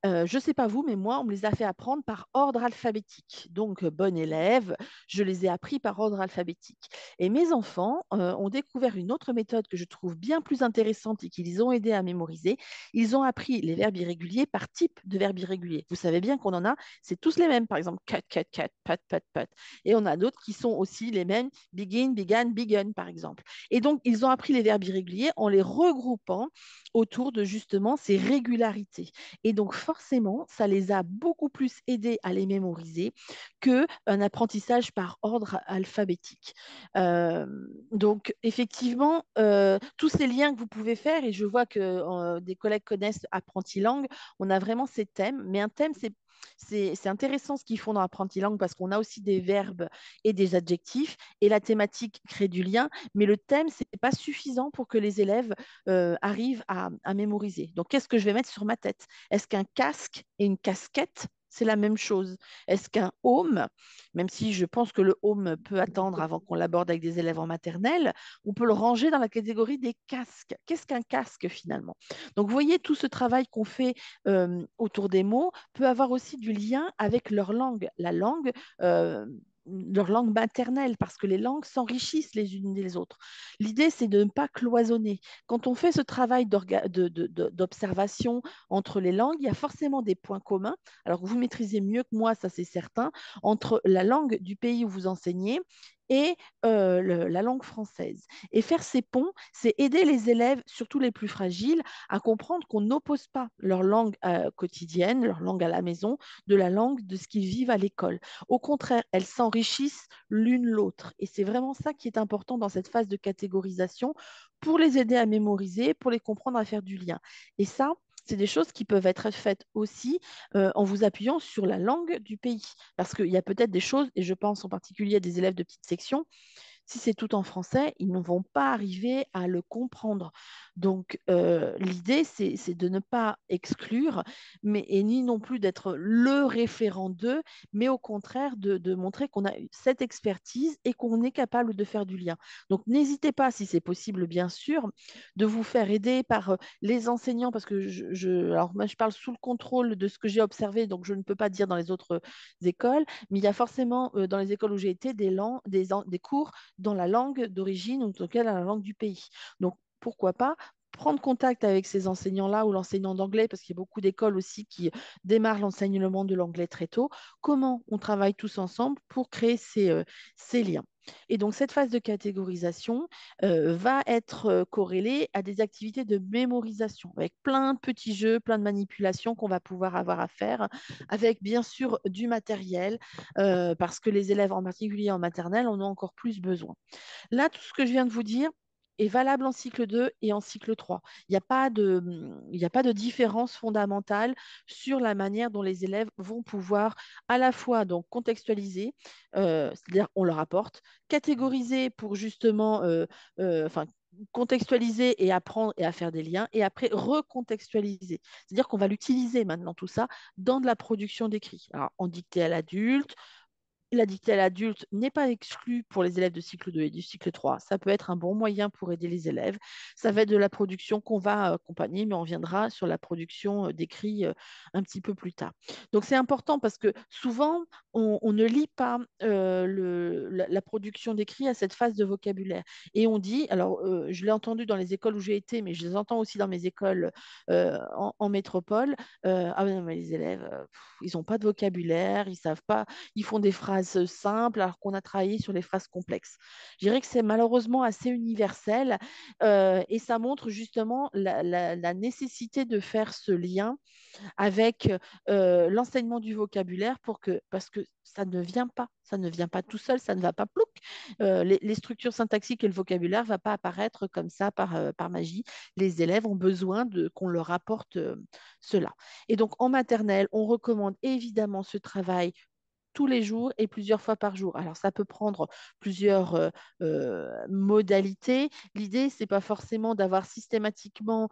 Je ne sais pas vous, mais moi, on me les a fait apprendre par ordre alphabétique. Donc, bonne élève, je les ai appris par ordre alphabétique. Et mes enfants ont découvert une autre méthode que je trouve bien plus intéressante et qui les ont aidés à mémoriser. Ils ont appris les verbes irréguliers par type de verbe irrégulier. Vous savez bien qu'on en a, c'est tous les mêmes. Par exemple, cat, cat, cat, pat, pat, pat. Et on a d'autres qui sont aussi les mêmes, begin, began, begun, par exemple. Et donc, ils ont appris les verbes irréguliers en les regroupant autour de justement ces régularités. Et donc, forcément, ça les a beaucoup plus aidés à les mémoriser qu'un apprentissage par ordre alphabétique. Euh, donc, effectivement, tous ces liens que vous pouvez faire, et je vois que des collègues connaissent Apprenti Langue, on a vraiment ces thèmes, mais un thème, c'est intéressant ce qu'ils font dans Apprenti Langue parce qu'on a aussi des verbes et des adjectifs, et la thématique crée du lien, mais le thème, ce n'est pas suffisant pour que les élèves arrivent à mémoriser. Donc, qu'est-ce que je vais mettre sur ma tête? Est-ce qu'un casque et une casquette, c'est la même chose? Est-ce qu'un home, même si je pense que le home peut attendre avant qu'on l'aborde avec des élèves en maternelle, on peut le ranger dans la catégorie des casques. Qu'est-ce qu'un casque finalement? Donc, vous voyez, tout ce travail qu'on fait autour des mots peut avoir aussi du lien avec leur langue. Leur langue maternelle, parce que les langues s'enrichissent les unes des autres. L'idée, c'est de ne pas cloisonner. Quand on fait ce travail d'observation entre les langues, il y a forcément des points communs. Alors, vous maîtrisez mieux que moi, ça c'est certain, entre la langue du pays où vous enseignez et la langue française. Et faire ces ponts, c'est aider les élèves, surtout les plus fragiles, à comprendre qu'on n'oppose pas leur langue quotidienne, leur langue à la maison, de la langue de ce qu'ils vivent à l'école. Au contraire, elles s'enrichissent l'une l'autre. Et c'est vraiment ça qui est important dans cette phase de catégorisation pour les aider à mémoriser, pour les comprendre, à faire du lien. Et ça, c'est des choses qui peuvent être faites aussi en vous appuyant sur la langue du pays. Parce qu'il y a peut-être des choses, et je pense en particulier à des élèves de petite section, si c'est tout en français, ils ne vont pas arriver à le comprendre. Donc, l'idée, c'est de ne pas exclure, mais, et ni non plus d'être le référent d'eux, mais au contraire de montrer qu'on a cette expertise et qu'on est capable de faire du lien. Donc, n'hésitez pas, si c'est possible, bien sûr, de vous faire aider par les enseignants, parce que alors moi, je parle sous le contrôle de ce que j'ai observé, donc je ne peux pas dire dans les autres écoles, mais il y a forcément dans les écoles où j'ai été des cours dans la langue d'origine ou en tout cas dans la langue du pays. Donc, pourquoi pas prendre contact avec ces enseignants-là ou l'enseignant d'anglais, parce qu'il y a beaucoup d'écoles aussi qui démarrent l'enseignement de l'anglais très tôt. Comment on travaille tous ensemble pour créer ces liens? Et donc, cette phase de catégorisation va être corrélée à des activités de mémorisation, avec plein de petits jeux, plein de manipulations qu'on va pouvoir avoir à faire, avec bien sûr du matériel, parce que les élèves, en particulier en maternelle, en ont encore plus besoin. Là, tout ce que je viens de vous dire est valable en cycle 2 et en cycle 3. Il n'y a pas de différence fondamentale sur la manière dont les élèves vont pouvoir à la fois donc contextualiser, c'est-à-dire on leur apporte, catégoriser pour justement, enfin, contextualiser et apprendre et à faire des liens, et après recontextualiser. C'est-à-dire qu'on va l'utiliser maintenant tout ça dans de la production d'écrit. Alors, en dictée à l'adulte, la dictée à l'adulte n'est pas exclue pour les élèves de cycle 2 et du cycle 3. Ça peut être un bon moyen pour aider les élèves. Ça va être de la production qu'on va accompagner, mais on viendra sur la production d'écrit un petit peu plus tard. Donc c'est important parce que souvent, on ne lit pas la production d'écrit à cette phase de vocabulaire. Et on dit, alors je l'ai entendu dans les écoles où j'ai été, mais je les entends aussi dans mes écoles en métropole, ah mais non, mais les élèves, ils n'ont pas de vocabulaire, ils savent pas, ils font des phrases phrases simples alors qu'on a travaillé sur les phrases complexes. Je dirais que c'est malheureusement assez universel et ça montre justement la nécessité de faire ce lien avec l'enseignement du vocabulaire parce que ça ne vient pas tout seul, ça ne va pas plouc. Les structures syntaxiques et le vocabulaire ne va pas apparaître comme ça par magie. Les élèves ont besoin qu'on leur apporte cela. Et donc en maternelle, on recommande évidemment ce travail tous les jours et plusieurs fois par jour. Alors, ça peut prendre plusieurs modalités. L'idée, c'est pas forcément d'avoir systématiquement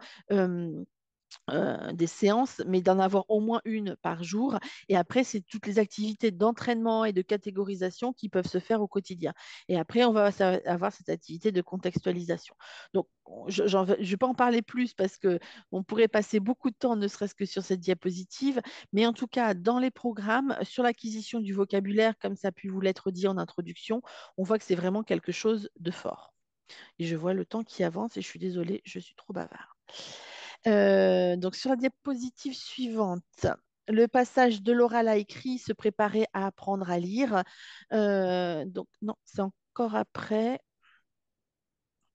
des séances, mais d'en avoir au moins une par jour. Et après, c'est toutes les activités d'entraînement et de catégorisation qui peuvent se faire au quotidien. Et après, on va avoir cette activité de contextualisation. Donc, je ne vais pas en parler plus parce que on pourrait passer beaucoup de temps, ne serait-ce que sur cette diapositive. Mais en tout cas, dans les programmes, sur l'acquisition du vocabulaire, comme ça a pu vous l'être dit en introduction, on voit que c'est vraiment quelque chose de fort. Et je vois le temps qui avance et je suis désolée, je suis trop bavarde. Donc sur la diapositive suivante, le passage de l'oral à écrit, se préparer à apprendre à lire. Donc non, c'est encore après.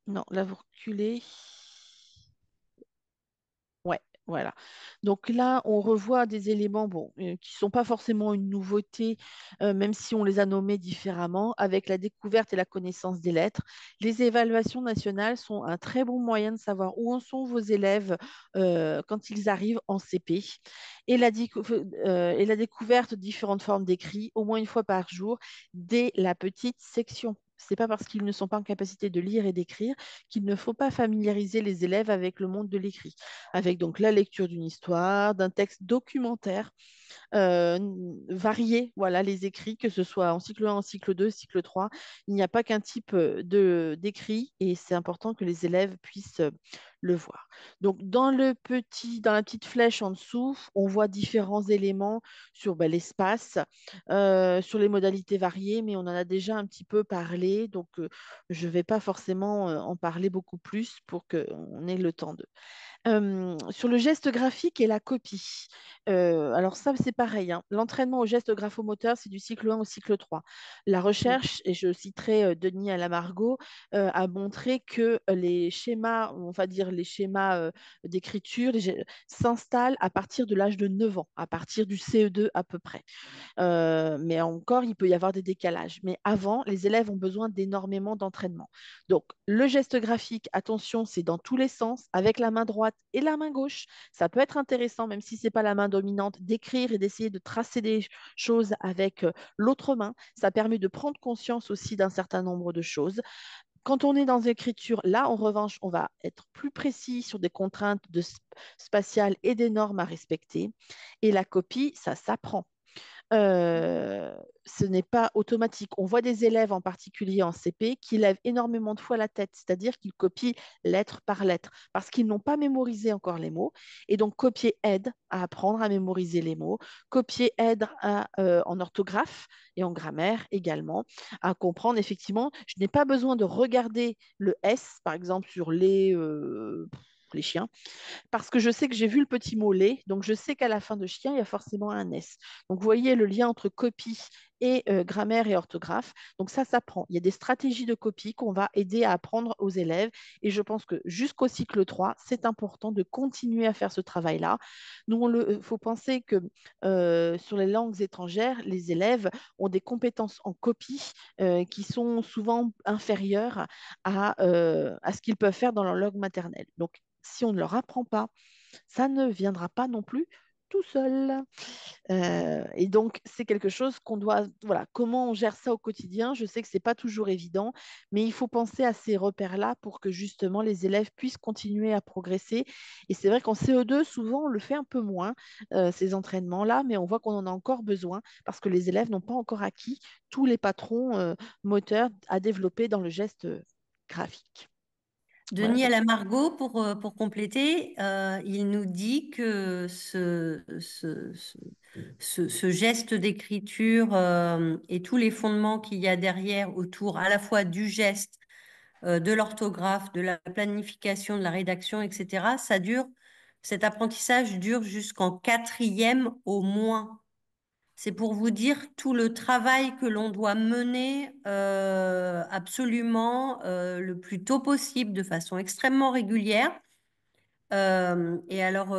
Non, là vous reculez. Ouais, voilà. Donc là, on revoit des éléments bon, qui ne sont pas forcément une nouveauté, même si on les a nommés différemment, avec la découverte et la connaissance des lettres. Les évaluations nationales sont un très bon moyen de savoir où en sont vos élèves quand ils arrivent en CP. Et la découverte de différentes formes d'écrit, au moins une fois par jour, dès la petite section. C'est pas parce qu'ils ne sont pas en capacité de lire et d'écrire qu'il ne faut pas familiariser les élèves avec le monde de l'écrit, avec donc la lecture d'une histoire, d'un texte documentaire euh, varier voilà, les écrits, que ce soit en cycle 1, en cycle 2, cycle 3. Il n'y a pas qu'un type d'écrit et c'est important que les élèves puissent le voir. Donc, dans la petite flèche en dessous, on voit différents éléments sur ben, l'espace, sur les modalités variées, mais on en a déjà un petit peu parlé, donc je ne vais pas forcément en parler beaucoup plus pour qu'on ait le temps de. Sur le geste graphique et la copie. Alors ça, c'est pareil, hein. L'entraînement au geste graphomoteur, c'est du cycle 1 au cycle 3. La recherche, et je citerai Denis Alamargo, a montré que les schémas, on va dire les schémas d'écriture s'installent à partir de l'âge de 9 ans, à partir du CE2 à peu près. Mais encore, il peut y avoir des décalages. Mais avant, les élèves ont besoin d'énormément d'entraînement. Donc, le geste graphique, attention, c'est dans tous les sens, avec la main droite et la main gauche. Ça peut être intéressant, même si ce n'est pas la main dominante, d'écrire et d'essayer de tracer des choses avec l'autre main. Ça permet de prendre conscience aussi d'un certain nombre de choses. Quand on est dans l'écriture, là, en revanche, on va être plus précis sur des contraintes spatiales et des normes à respecter. Et la copie, ça s'apprend. Ce n'est pas automatique. On voit des élèves, en particulier en CP, qui lèvent énormément de fois la tête, c'est-à-dire qu'ils copient lettre par lettre, parce qu'ils n'ont pas mémorisé encore les mots. Et donc, copier aide à apprendre à mémoriser les mots. Copier aide en orthographe et en grammaire également, à comprendre effectivement. Je n'ai pas besoin de regarder le S, par exemple, sur les chiens parce que je sais que j'ai vu le petit mot lait, donc je sais qu'à la fin de chien, il y a forcément un S. Donc, vous voyez le lien entre copie et grammaire et orthographe. Donc, ça s'apprend. Il y a des stratégies de copie qu'on va aider à apprendre aux élèves. Et je pense que jusqu'au cycle 3, c'est important de continuer à faire ce travail-là. Nous, il faut penser que sur les langues étrangères, les élèves ont des compétences en copie qui sont souvent inférieures à ce qu'ils peuvent faire dans leur langue maternelle. Donc, si on ne leur apprend pas, ça ne viendra pas non plus tout seul. Et donc, c'est quelque chose qu'on doit, voilà, comment on gère ça au quotidien. Je sais que c'est pas toujours évident, mais il faut penser à ces repères-là pour que justement les élèves puissent continuer à progresser. Et c'est vrai qu'en CE2, souvent, on le fait un peu moins, ces entraînements-là, mais on voit qu'on en a encore besoin parce que les élèves n'ont pas encore acquis tous les patrons moteurs à développer dans le geste graphique. Voilà, Denis donc Alamargo, pour compléter, il nous dit que ce geste d'écriture et tous les fondements qu'il y a derrière autour à la fois du geste, de l'orthographe, de la planification, de la rédaction, etc., cet apprentissage dure jusqu'en quatrième au moins. c'est pour vous dire tout le travail que l'on doit mener absolument le plus tôt possible, de façon extrêmement régulière. Et alors,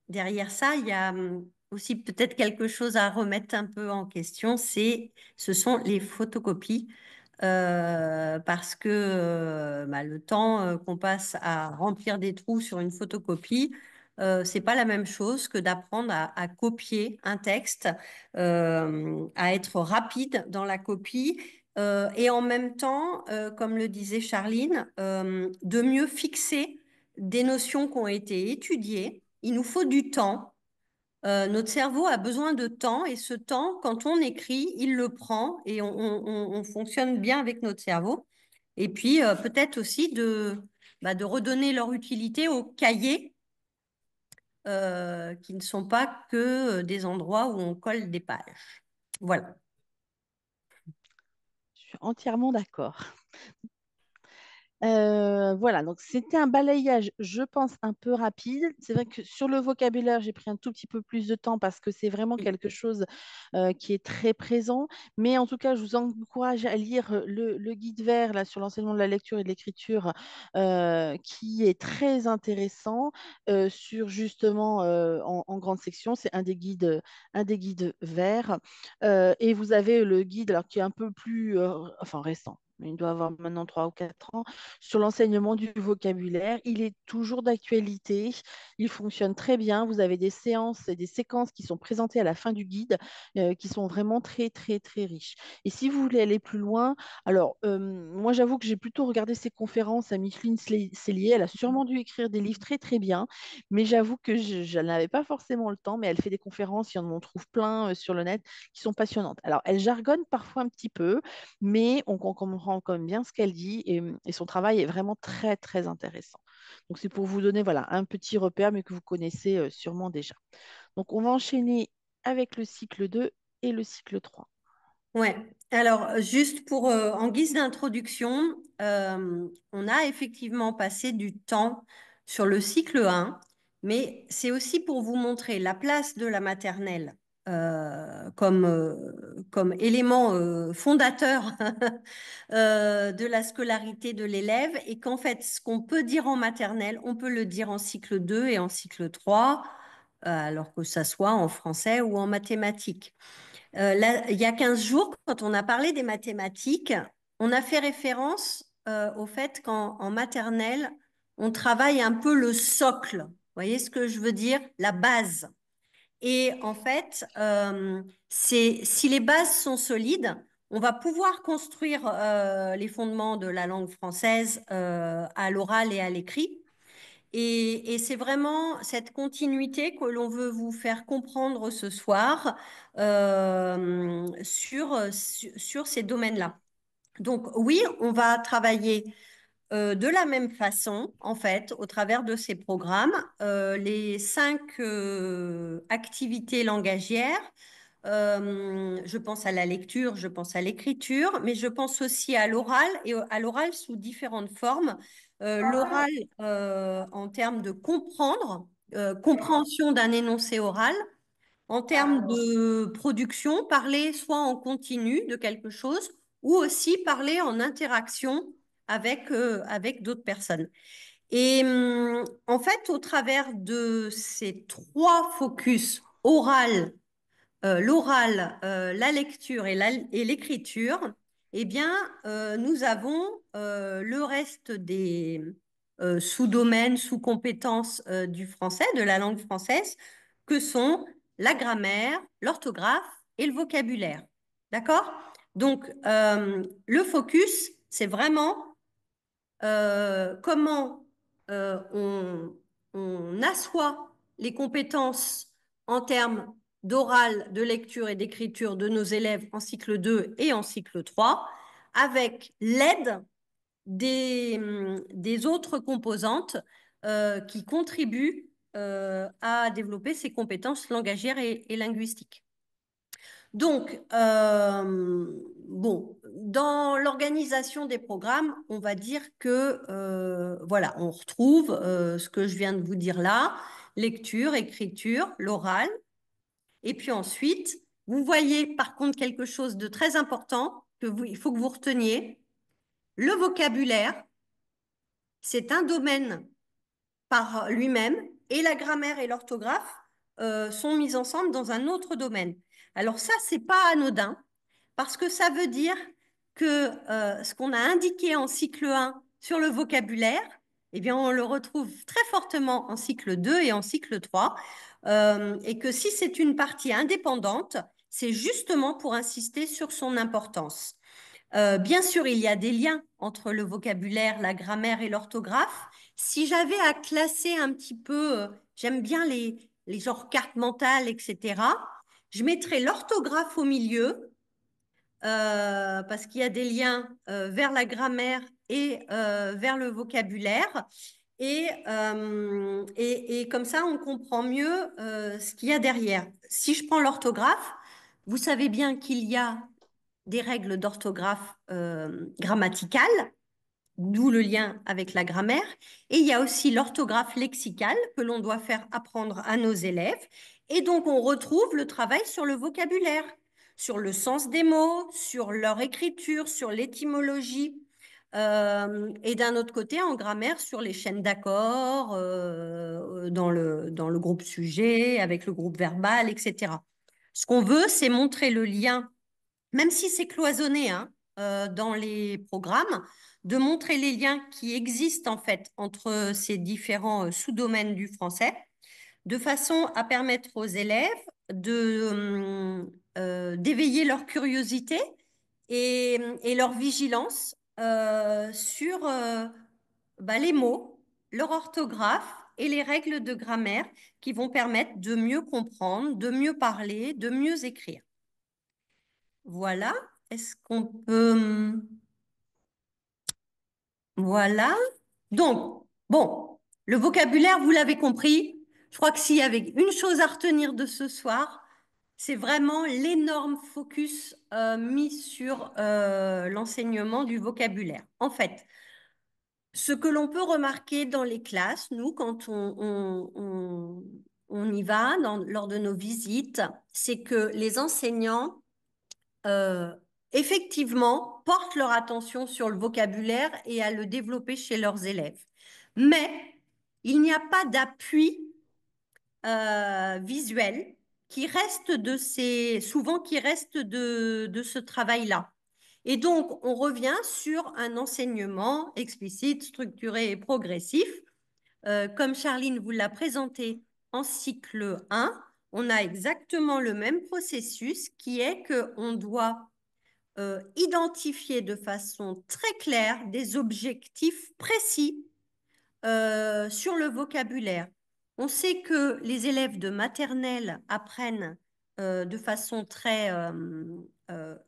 derrière ça, il y a aussi peut-être quelque chose à remettre un peu en question, ce sont les photocopies. Parce que bah, le temps qu'on passe à remplir des trous sur une photocopie, c'est pas la même chose que d'apprendre à copier un texte, à être rapide dans la copie. Et en même temps, comme le disait Charline, de mieux fixer des notions qui ont été étudiées. Il nous faut du temps. Notre cerveau a besoin de temps et ce temps, quand on écrit, il le prend et on fonctionne bien avec notre cerveau. Et puis peut-être aussi de redonner leur utilité aux cahiers qui ne sont pas que des endroits où on colle des pages. Voilà. Je suis entièrement d'accord. Voilà, donc c'était un balayage, je pense, un peu rapide. C'est vrai que sur le vocabulaire, j'ai pris un tout petit peu plus de temps parce que c'est vraiment quelque chose qui est très présent. Mais en tout cas, je vous encourage à lire le guide vert là, sur l'enseignement de la lecture et de l'écriture, qui est très intéressant sur justement en grande section. C'est un des guides verts. Et vous avez le guide alors, qui est un peu plus enfin, récent. Il doit avoir maintenant 3 ou 4 ans sur l'enseignement du vocabulaire. Il est toujours d'actualité, il fonctionne très bien. Vous avez des séances et des séquences qui sont présentées à la fin du guide, qui sont vraiment très, très, très riches. Et si vous voulez aller plus loin, alors moi j'avoue que j'ai plutôt regardé ses conférences à Micheline Cellier. Elle a sûrement dû écrire des livres très, très bien, mais j'avoue que je n'avais pas forcément le temps, mais elle fait des conférences, il y en on trouve plein sur le net qui sont passionnantes. Alors, elle jargonne parfois un petit peu, mais on comprend quand même bien ce qu'elle dit et son travail est vraiment très, très intéressant. Donc, c'est pour vous donner voilà, un petit repère, mais que vous connaissez sûrement déjà. Donc, on va enchaîner avec le cycle 2 et le cycle 3. Ouais. Alors, juste pour, en guise d'introduction, on a effectivement passé du temps sur le cycle 1, mais c'est aussi pour vous montrer la place de la maternelle comme élément fondateur de la scolarité de l'élève et qu'en fait, ce qu'on peut dire en maternelle, on peut le dire en cycle 2 et en cycle 3, alors que ça soit en français ou en mathématiques. Là, il y a 15 jours, quand on a parlé des mathématiques, on a fait référence au fait qu'en en maternelle, on travaille un peu le socle. Vous voyez ce que je veux dire? La base. Et en fait, si les bases sont solides, on va pouvoir construire les fondements de la langue française à l'oral et à l'écrit. Et c'est vraiment cette continuité que l'on veut vous faire comprendre ce soir sur ces domaines-là. Donc oui, on va travailler de la même façon, en fait, au travers de ces programmes, les 5 activités langagières. Je pense à la lecture, je pense à l'écriture, mais je pense aussi à l'oral et à l'oral sous différentes formes. L'oral en termes de comprendre, compréhension d'un énoncé oral, en termes de production, parler soit en continu de quelque chose ou aussi parler en interaction avec d'autres personnes. Et en fait, au travers de ces 3 focus, l'oral, la lecture et l'écriture, eh bien, nous avons le reste des sous-domaines, sous-compétences du français, de la langue française, que sont la grammaire, l'orthographe et le vocabulaire. D'accord? Donc, le focus, c'est vraiment comment on assoit les compétences en termes d'oral, de lecture et d'écriture de nos élèves en cycle 2 et en cycle 3, avec l'aide des autres composantes qui contribuent à développer ces compétences langagières et linguistiques. Donc, bon, dans l'organisation des programmes, on va dire que, voilà, on retrouve ce que je viens de vous dire là, lecture, écriture, l'oral, et puis ensuite, Vous voyez par contre quelque chose de très important il faut que vous reteniez. Le vocabulaire, c'est un domaine par lui-même et la grammaire et l'orthographe sont mises ensemble dans un autre domaine. Alors ça, c'est pas anodin parce que ça veut dire que ce qu'on a indiqué en cycle 1 sur le vocabulaire, eh bien, on le retrouve très fortement en cycle 2 et en cycle 3, et que si c'est une partie indépendante, c'est justement pour insister sur son importance. Bien sûr, il y a des liens entre le vocabulaire, la grammaire et l'orthographe. Si j'avais à classer un petit peu, j'aime bien les genres cartes mentales, etc. Je mettrais l'orthographe au milieu parce qu'il y a des liens vers la grammaire et vers le vocabulaire. Et comme ça, on comprend mieux ce qu'il y a derrière. Si je prends l'orthographe, vous savez bien qu'il y a des règles d'orthographe grammaticales, d'où le lien avec la grammaire. Et il y a aussi l'orthographe lexicale que l'on doit faire apprendre à nos élèves. Et donc, on retrouve le travail sur le vocabulaire, sur le sens des mots, sur leur écriture, sur l'étymologie. Et d'un autre côté, en grammaire, sur les chaînes d'accords, dans le groupe sujet, avec le groupe verbal, etc. Ce qu'on veut, c'est montrer le lien même si c'est cloisonné hein, dans les programmes, de montrer les liens qui existent en fait entre ces différents sous-domaines du français, de façon à permettre aux élèves d'éveiller leur curiosité et leur vigilance sur les mots, leur orthographe et les règles de grammaire qui vont permettre de mieux comprendre, de mieux parler, de mieux écrire. Voilà. Est-ce qu'on peut... Voilà. Donc, bon, le vocabulaire, vous l'avez compris. Je crois que s'il y avait une chose à retenir de ce soir, c'est vraiment l'énorme focus mis sur l'enseignement du vocabulaire. En fait, ce que l'on peut remarquer dans les classes, nous, quand on y va lors de nos visites, c'est que les enseignants euh, effectivement, portent leur attention sur le vocabulaire et à le développer chez leurs élèves. Mais il n'y a pas d'appui visuel qui reste souvent qui reste de ce travail-là. Et donc, on revient sur un enseignement explicite, structuré et progressif. Comme Charline vous l'a présenté en cycle 1, on a exactement le même processus qui est qu'on doit identifier de façon très claire des objectifs précis sur le vocabulaire. On sait que les élèves de maternelle apprennent de façon très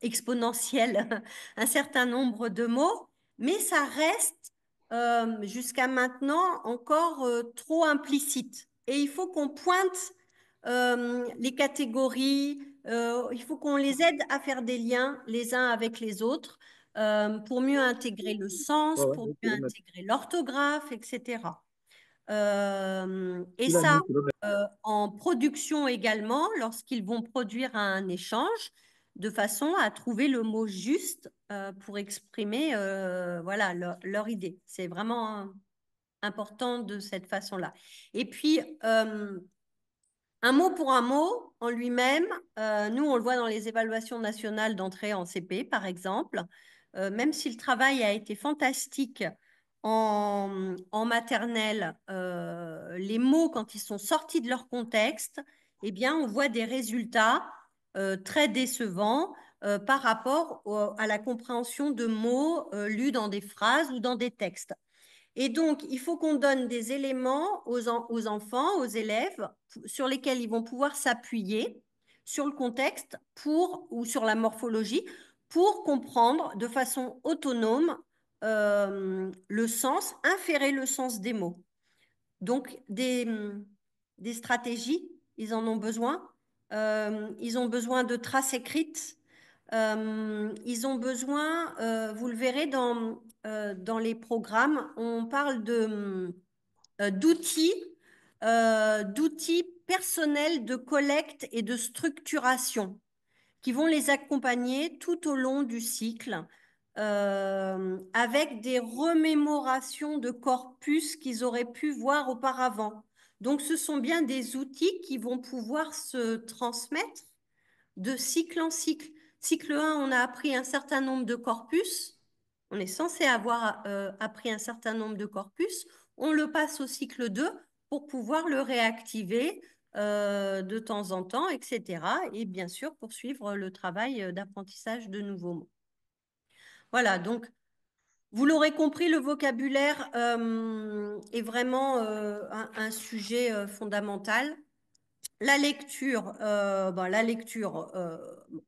exponentielle un certain nombre de mots, mais ça reste jusqu'à maintenant encore trop implicite. Et il faut qu'on pointe les catégories, il faut qu'on les aide à faire des liens les uns avec les autres pour mieux intégrer le sens, pour mieux intégrer l'orthographe, etc. Et ça, en production également, lorsqu'ils vont produire un échange, de façon à trouver le mot juste pour exprimer voilà, leur idée. C'est vraiment important de cette façon-là. Et puis, un mot pour un mot en lui-même, nous on le voit dans les évaluations nationales d'entrée en CP par exemple, même si le travail a été fantastique en maternelle, les mots quand ils sont sortis de leur contexte, eh bien on voit des résultats très décevants par rapport à la compréhension de mots lus dans des phrases ou dans des textes. Et donc, il faut qu'on donne des éléments aux enfants, aux élèves, sur lesquels ils vont pouvoir s'appuyer sur le contexte ou sur la morphologie pour comprendre de façon autonome le sens, inférer le sens des mots. Donc, des stratégies, ils en ont besoin. Ils ont besoin de traces écrites. Ils ont besoin, vous le verrez dans les programmes, on parle d'outils personnels de collecte et de structuration. qui vont les accompagner tout au long du cycle avec des remémorations de corpus qu'ils auraient pu voir auparavant. Donc, ce sont bien des outils qui vont pouvoir se transmettre de cycle en cycle. Cycle 1, on a appris un certain nombre de corpus. On est censé avoir appris un certain nombre de corpus. On le passe au cycle 2 pour pouvoir le réactiver de temps en temps, etc. Et bien sûr, poursuivre le travail d'apprentissage de nouveaux mots. Voilà, donc vous l'aurez compris, le vocabulaire est vraiment un sujet fondamental. La lecture,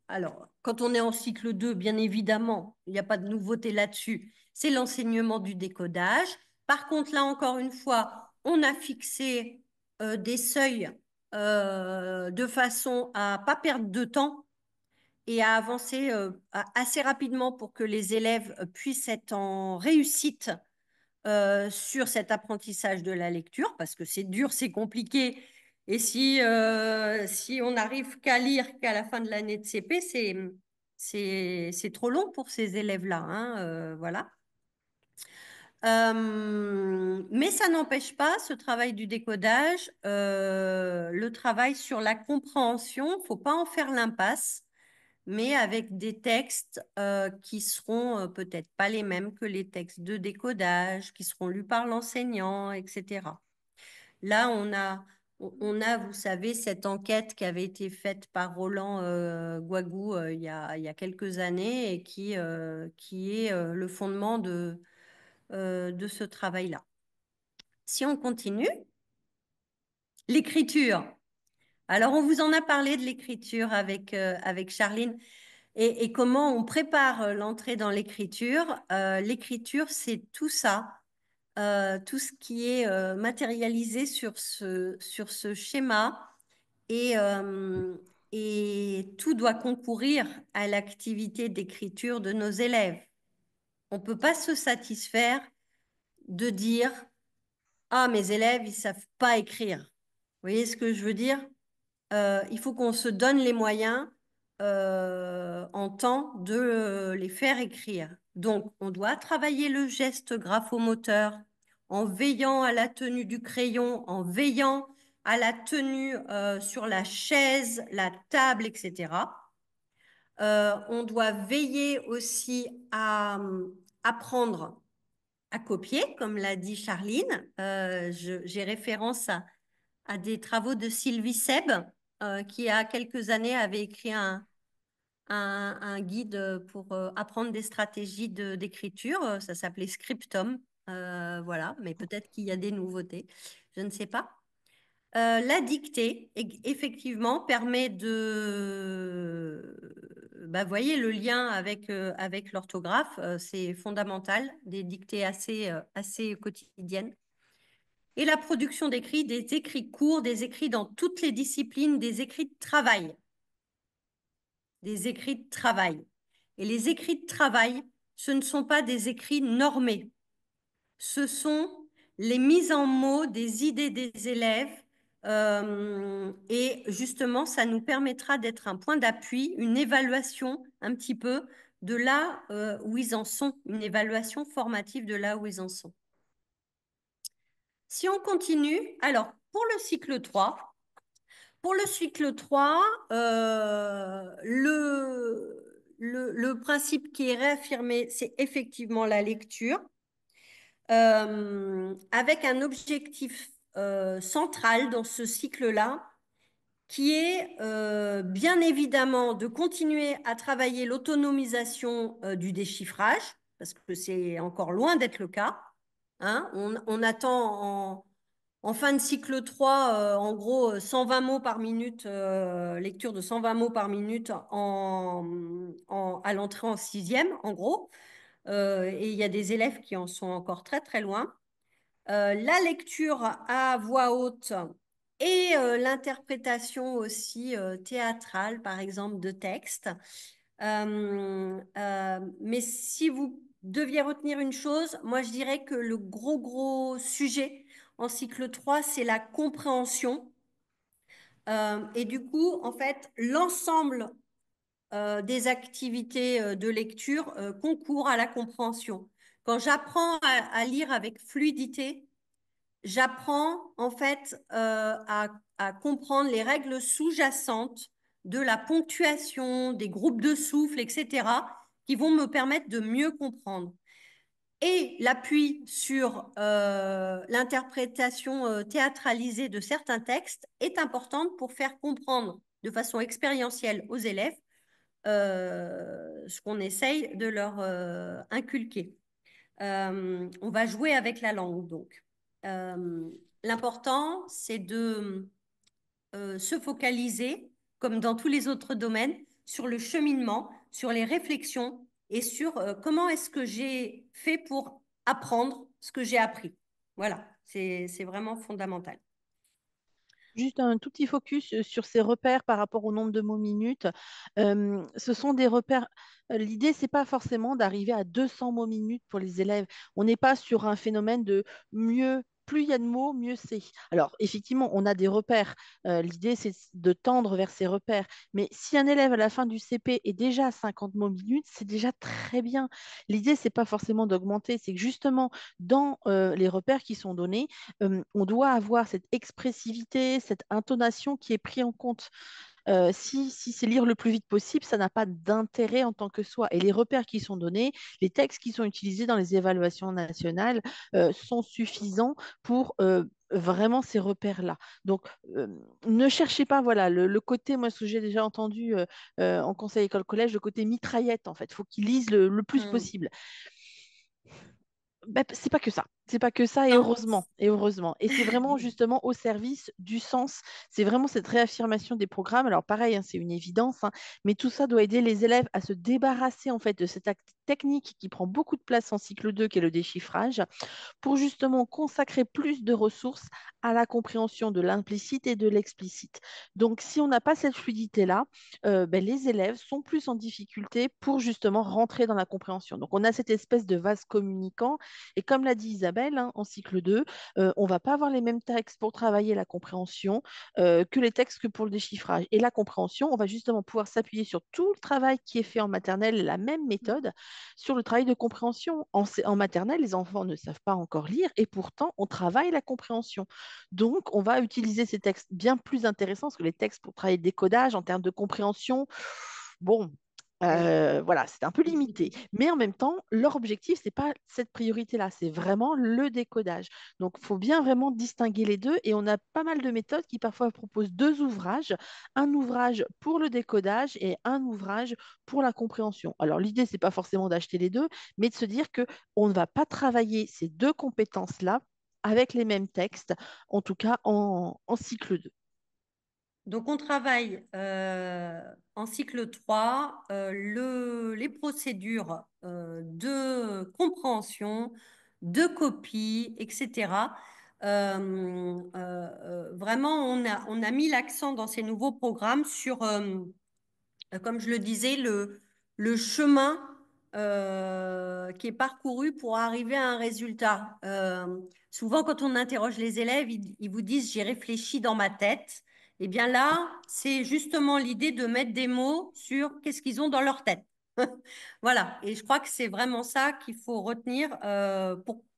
alors, quand on est en cycle 2, bien évidemment, il n'y a pas de nouveauté là-dessus, c'est l'enseignement du décodage. Par contre, là, encore une fois, on a fixé des seuils de façon à pas perdre de temps et à avancer assez rapidement pour que les élèves puissent être en réussite sur cet apprentissage de la lecture, parce que c'est dur, c'est compliqué. Et si on n'arrive qu'à lire qu'à la fin de l'année de CP, c'est trop long pour ces élèves-là, hein, voilà. Mais ça n'empêche pas ce travail du décodage, le travail sur la compréhension, il ne faut pas en faire l'impasse, mais avec des textes qui seront peut-être pas les mêmes que les textes de décodage, qui seront lus par l'enseignant, etc. Là, vous savez, cette enquête qui avait été faite par Roland Guagou il y a quelques années et qui est le fondement de ce travail-là. Si on continue, l'écriture. Alors, on vous en a parlé de l'écriture avec Charline. Et comment on prépare l'entrée dans l'écriture? L'écriture, c'est tout ça, tout ce qui est matérialisé sur ce schéma et tout doit concourir à l'activité d'écriture de nos élèves. On ne peut pas se satisfaire de dire, ah, mes élèves, ils ne savent pas écrire. Vous voyez ce que je veux dire? Il faut qu'on se donne les moyens en temps de les faire écrire. Donc, on doit travailler le geste graphomoteur en veillant à la tenue du crayon, en veillant à la tenue sur la chaise, la table, etc. On doit veiller aussi à apprendre à copier, comme l'a dit Charline. J'ai référence à des travaux de Sylvie Seb, qui, il y a quelques années, avait écrit un guide pour apprendre des stratégies d'écriture. Ça s'appelait Scriptum. Voilà, mais peut-être qu'il y a des nouveautés. Je ne sais pas. La dictée, effectivement, permet bah, vous voyez, le lien avec l'orthographe, c'est fondamental, des dictées assez quotidiennes. Et la production d'écrits, des écrits courts, des écrits dans toutes les disciplines, des écrits de travail. Des écrits de travail. Et les écrits de travail, ce ne sont pas des écrits normés. Ce sont les mises en mots des idées des élèves. Et justement, ça nous permettra d'être un point d'appui, une évaluation un petit peu de là où ils en sont, une évaluation formative de là où ils en sont. Si on continue, alors pour le cycle 3, le principe qui est réaffirmé, c'est effectivement la lecture, avec un objectif central dans ce cycle-là, qui est bien évidemment de continuer à travailler l'autonomisation du déchiffrage, parce que c'est encore loin d'être le cas. Hein. On attend en fin de cycle 3, en gros, 120 mots par minute, lecture de 120 mots par minute à l'entrée en sixième, en gros. Et il y a des élèves qui en sont encore très, très loin. La lecture à voix haute et l'interprétation aussi théâtrale, par exemple, de textes. Mais si vous deviez retenir une chose, moi je dirais que le gros sujet en cycle 3, c'est la compréhension. Et du coup, en fait, l'ensemble des activités de lecture concourent à la compréhension. Quand j'apprends à lire avec fluidité, j'apprends en fait à comprendre les règles sous-jacentes de la ponctuation, des groupes de souffle, etc., qui vont me permettre de mieux comprendre. Et l'appui sur l'interprétation théâtralisée de certains textes est importante pour faire comprendre de façon expérientielle aux élèves ce qu'on essaye de leur inculquer. On va jouer avec la langue, donc. Euh, L'important, c'est de se focaliser, comme dans tous les autres domaines, sur le cheminement, sur les réflexions et sur comment est-ce que j'ai fait pour apprendre ce que j'ai appris. Voilà, c'est vraiment fondamental. Juste un tout petit focus sur ces repères par rapport au nombre de mots minutes. Ce sont des repères. L'idée, c'est pas forcément d'arriver à 200 mots minutes pour les élèves. On n'est pas sur un phénomène de mieux. Plus il y a de mots, mieux c'est. Alors, effectivement, on a des repères. L'idée, c'est de tendre vers ces repères. Mais si un élève à la fin du CP est déjà à 50 mots minutes, c'est déjà très bien. L'idée, c'est pas forcément d'augmenter, c'est que justement, dans les repères qui sont donnés, on doit avoir cette expressivité, cette intonation qui est prise en compte. Si c'est lire le plus vite possible, ça n'a pas d'intérêt en tant que soi. Et les repères qui sont donnés, les textes qui sont utilisés dans les évaluations nationales sont suffisants pour vraiment ces repères-là. Donc, ne cherchez pas, voilà, le côté, moi, ce que j'ai déjà entendu en conseil école-collège, le côté mitraillette, en fait. Il faut qu'ils lisent le plus Hmm. possible. Ben, c'est pas que ça. C'est pas que ça, et Non. heureusement, et heureusement. Et c'est vraiment justement au service du sens. C'est vraiment cette réaffirmation des programmes. Alors pareil, hein, c'est une évidence, hein, mais tout ça doit aider les élèves à se débarrasser en fait de cette technique qui prend beaucoup de place en cycle 2, qui est le déchiffrage, pour justement consacrer plus de ressources à la compréhension de l'implicite et de l'explicite. Donc, si on n'a pas cette fluidité-là, ben, les élèves sont plus en difficulté pour justement rentrer dans la compréhension. Donc, on a cette espèce de vase communicant. Et comme l'a dit Isabelle, hein, en cycle 2, on ne va pas avoir les mêmes textes pour travailler la compréhension que les textes que pour le déchiffrage. Et la compréhension, on va justement pouvoir s'appuyer sur tout le travail qui est fait en maternelle, la même méthode, sur le travail de compréhension. En maternelle, les enfants ne savent pas encore lire et pourtant, on travaille la compréhension. Donc, on va utiliser ces textes bien plus intéressants parce que les textes pour travailler le décodage en termes de compréhension, bon, Oui. voilà, c'est un peu limité. Mais en même temps, leur objectif, c'est pas cette priorité-là, c'est vraiment le décodage. Donc, il faut bien vraiment distinguer les deux. Et on a pas mal de méthodes qui parfois proposent deux ouvrages, un ouvrage pour le décodage et un ouvrage pour la compréhension. Alors, l'idée, c'est pas forcément d'acheter les deux, mais de se dire que on ne va pas travailler ces deux compétences-là avec les mêmes textes, en tout cas en cycle 2. Donc, on travaille en cycle 3 les procédures de compréhension, de copie, etc. Vraiment, on a mis l'accent dans ces nouveaux programmes sur comme je le disais, le chemin qui est parcouru pour arriver à un résultat. Souvent, quand on interroge les élèves, ils vous disent, j'ai réfléchi dans ma tête. Eh bien là, c'est justement l'idée de mettre des mots sur qu'est-ce qu'ils ont dans leur tête. Voilà, et je crois que c'est vraiment ça qu'il faut retenir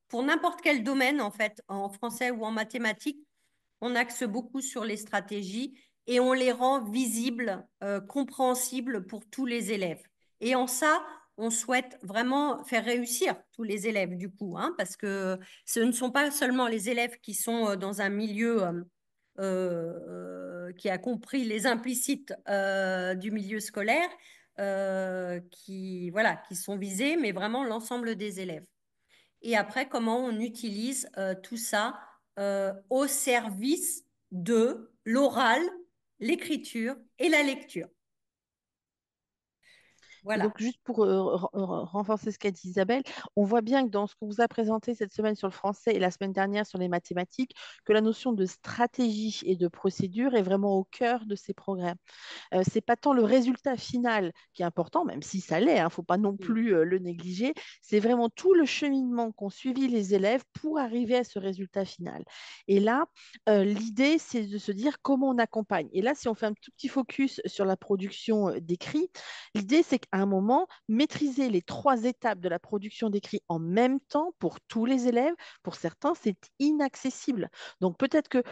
pour n'importe quel domaine, en fait, en français ou en mathématiques. On axe beaucoup sur les stratégies et on les rend visibles, compréhensibles pour tous les élèves. Et en ça, on souhaite vraiment faire réussir tous les élèves du coup, hein, parce que ce ne sont pas seulement les élèves qui sont dans un milieu qui a compris les implicites du milieu scolaire, voilà, qui sont visés, mais vraiment l'ensemble des élèves. Et après, comment on utilise tout ça au service de l'oral, l'écriture et la lecture. Et Voilà. donc, juste pour renforcer ce qu'a dit Isabelle, on voit bien que dans ce qu'on vous a présenté cette semaine sur le français et la semaine dernière sur les mathématiques, que la notion de stratégie et de procédure est vraiment au cœur de ces programmes. C'est pas tant le résultat final qui est important, même si ça l'est, il ne faut pas non Mm. plus le négliger, c'est vraiment tout le cheminement qu'ont suivi les élèves pour arriver à ce résultat final. Et là, l'idée, c'est de se dire comment on accompagne. Et là, si on fait un tout petit focus sur la production d'écrit, l'idée, c'est qu'à un moment, maîtriser les trois étapes de la production d'écrit en même temps pour tous les élèves, pour certains, c'est inaccessible. Donc peut-être que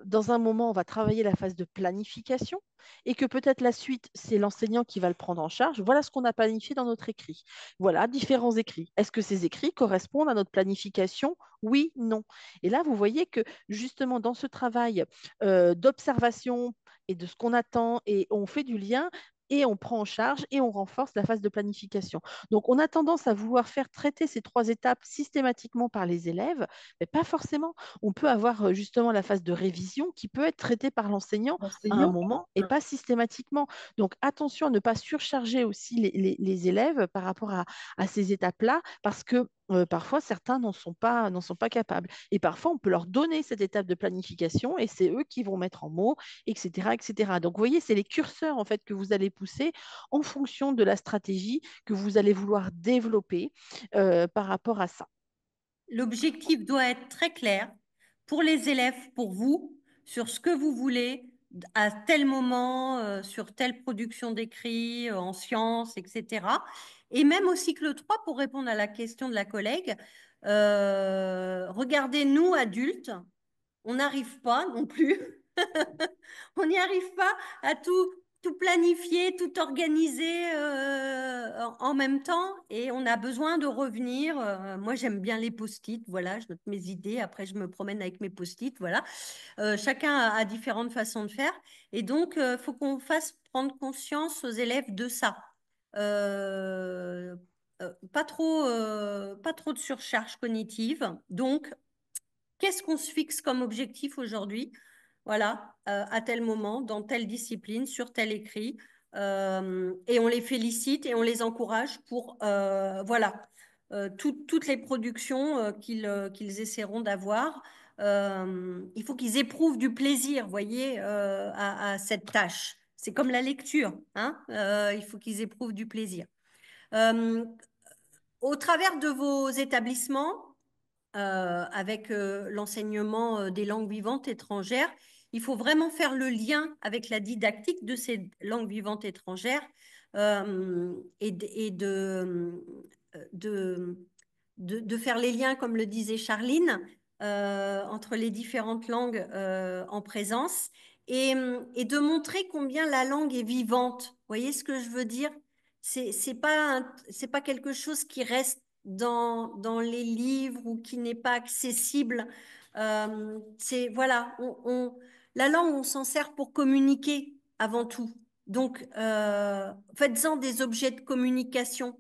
dans un moment, on va travailler la phase de planification et que peut-être la suite, c'est l'enseignant qui va le prendre en charge. Voilà ce qu'on a planifié dans notre écrit. Voilà, différents écrits. Est-ce que ces écrits correspondent à notre planification? Oui, non. Et là, vous voyez que justement, dans ce travail d'observation et de ce qu'on attend, et on fait du lien, et on prend en charge et on renforce la phase de planification. Donc, on a tendance à vouloir faire traiter ces trois étapes systématiquement par les élèves, mais pas forcément. On peut avoir justement la phase de révision qui peut être traitée par l'enseignant à un Enseignant. moment et pas systématiquement. Donc attention à ne pas surcharger aussi les élèves par rapport à ces étapes-là, parce que parfois certains n'en sont pas capables. Et parfois, on peut leur donner cette étape de planification et c'est eux qui vont mettre en mots, etc., etc. Donc, vous voyez, c'est les curseurs en fait que vous allez pousser en fonction de la stratégie que vous allez vouloir développer par rapport à ça. L'objectif doit être très clair pour les élèves, pour vous, sur ce que vous voulez à tel moment, sur telle production d'écrit, en sciences, etc. Et même au cycle 3 pour répondre à la question de la collègue, regardez, nous, adultes, on n'arrive pas non plus. On n'y arrive pas à tout planifier, tout organiser en même temps et on a besoin de revenir. Moi, j'aime bien les post-it, voilà, je note mes idées, après je me promène avec mes post-it, voilà. Chacun a différentes façons de faire et donc il faut qu'on fasse prendre conscience aux élèves de ça. Euh, pas trop de surcharge cognitive. Donc, qu'est-ce qu'on se fixe comme objectif aujourd'hui? Voilà, à tel moment, dans telle discipline, sur tel écrit. Et on les félicite et on les encourage pour voilà, toutes les productions qu'ils essaieront d'avoir. Il faut qu'ils éprouvent du plaisir, voyez, à cette tâche. C'est comme la lecture, hein, il faut qu'ils éprouvent du plaisir. Euh, Au travers de vos établissements, avec l'enseignement des langues vivantes étrangères, il faut vraiment faire le lien avec la didactique de ces langues vivantes étrangères et de, de faire les liens, comme le disait Charline, entre les différentes langues en présence et de montrer combien la langue est vivante. Vous voyez ce que je veux dire? C'est pas quelque chose qui reste dans les livres ou qui n'est pas accessible. Voilà, la langue, on s'en sert pour communiquer avant tout. Donc, faites-en des objets de communication.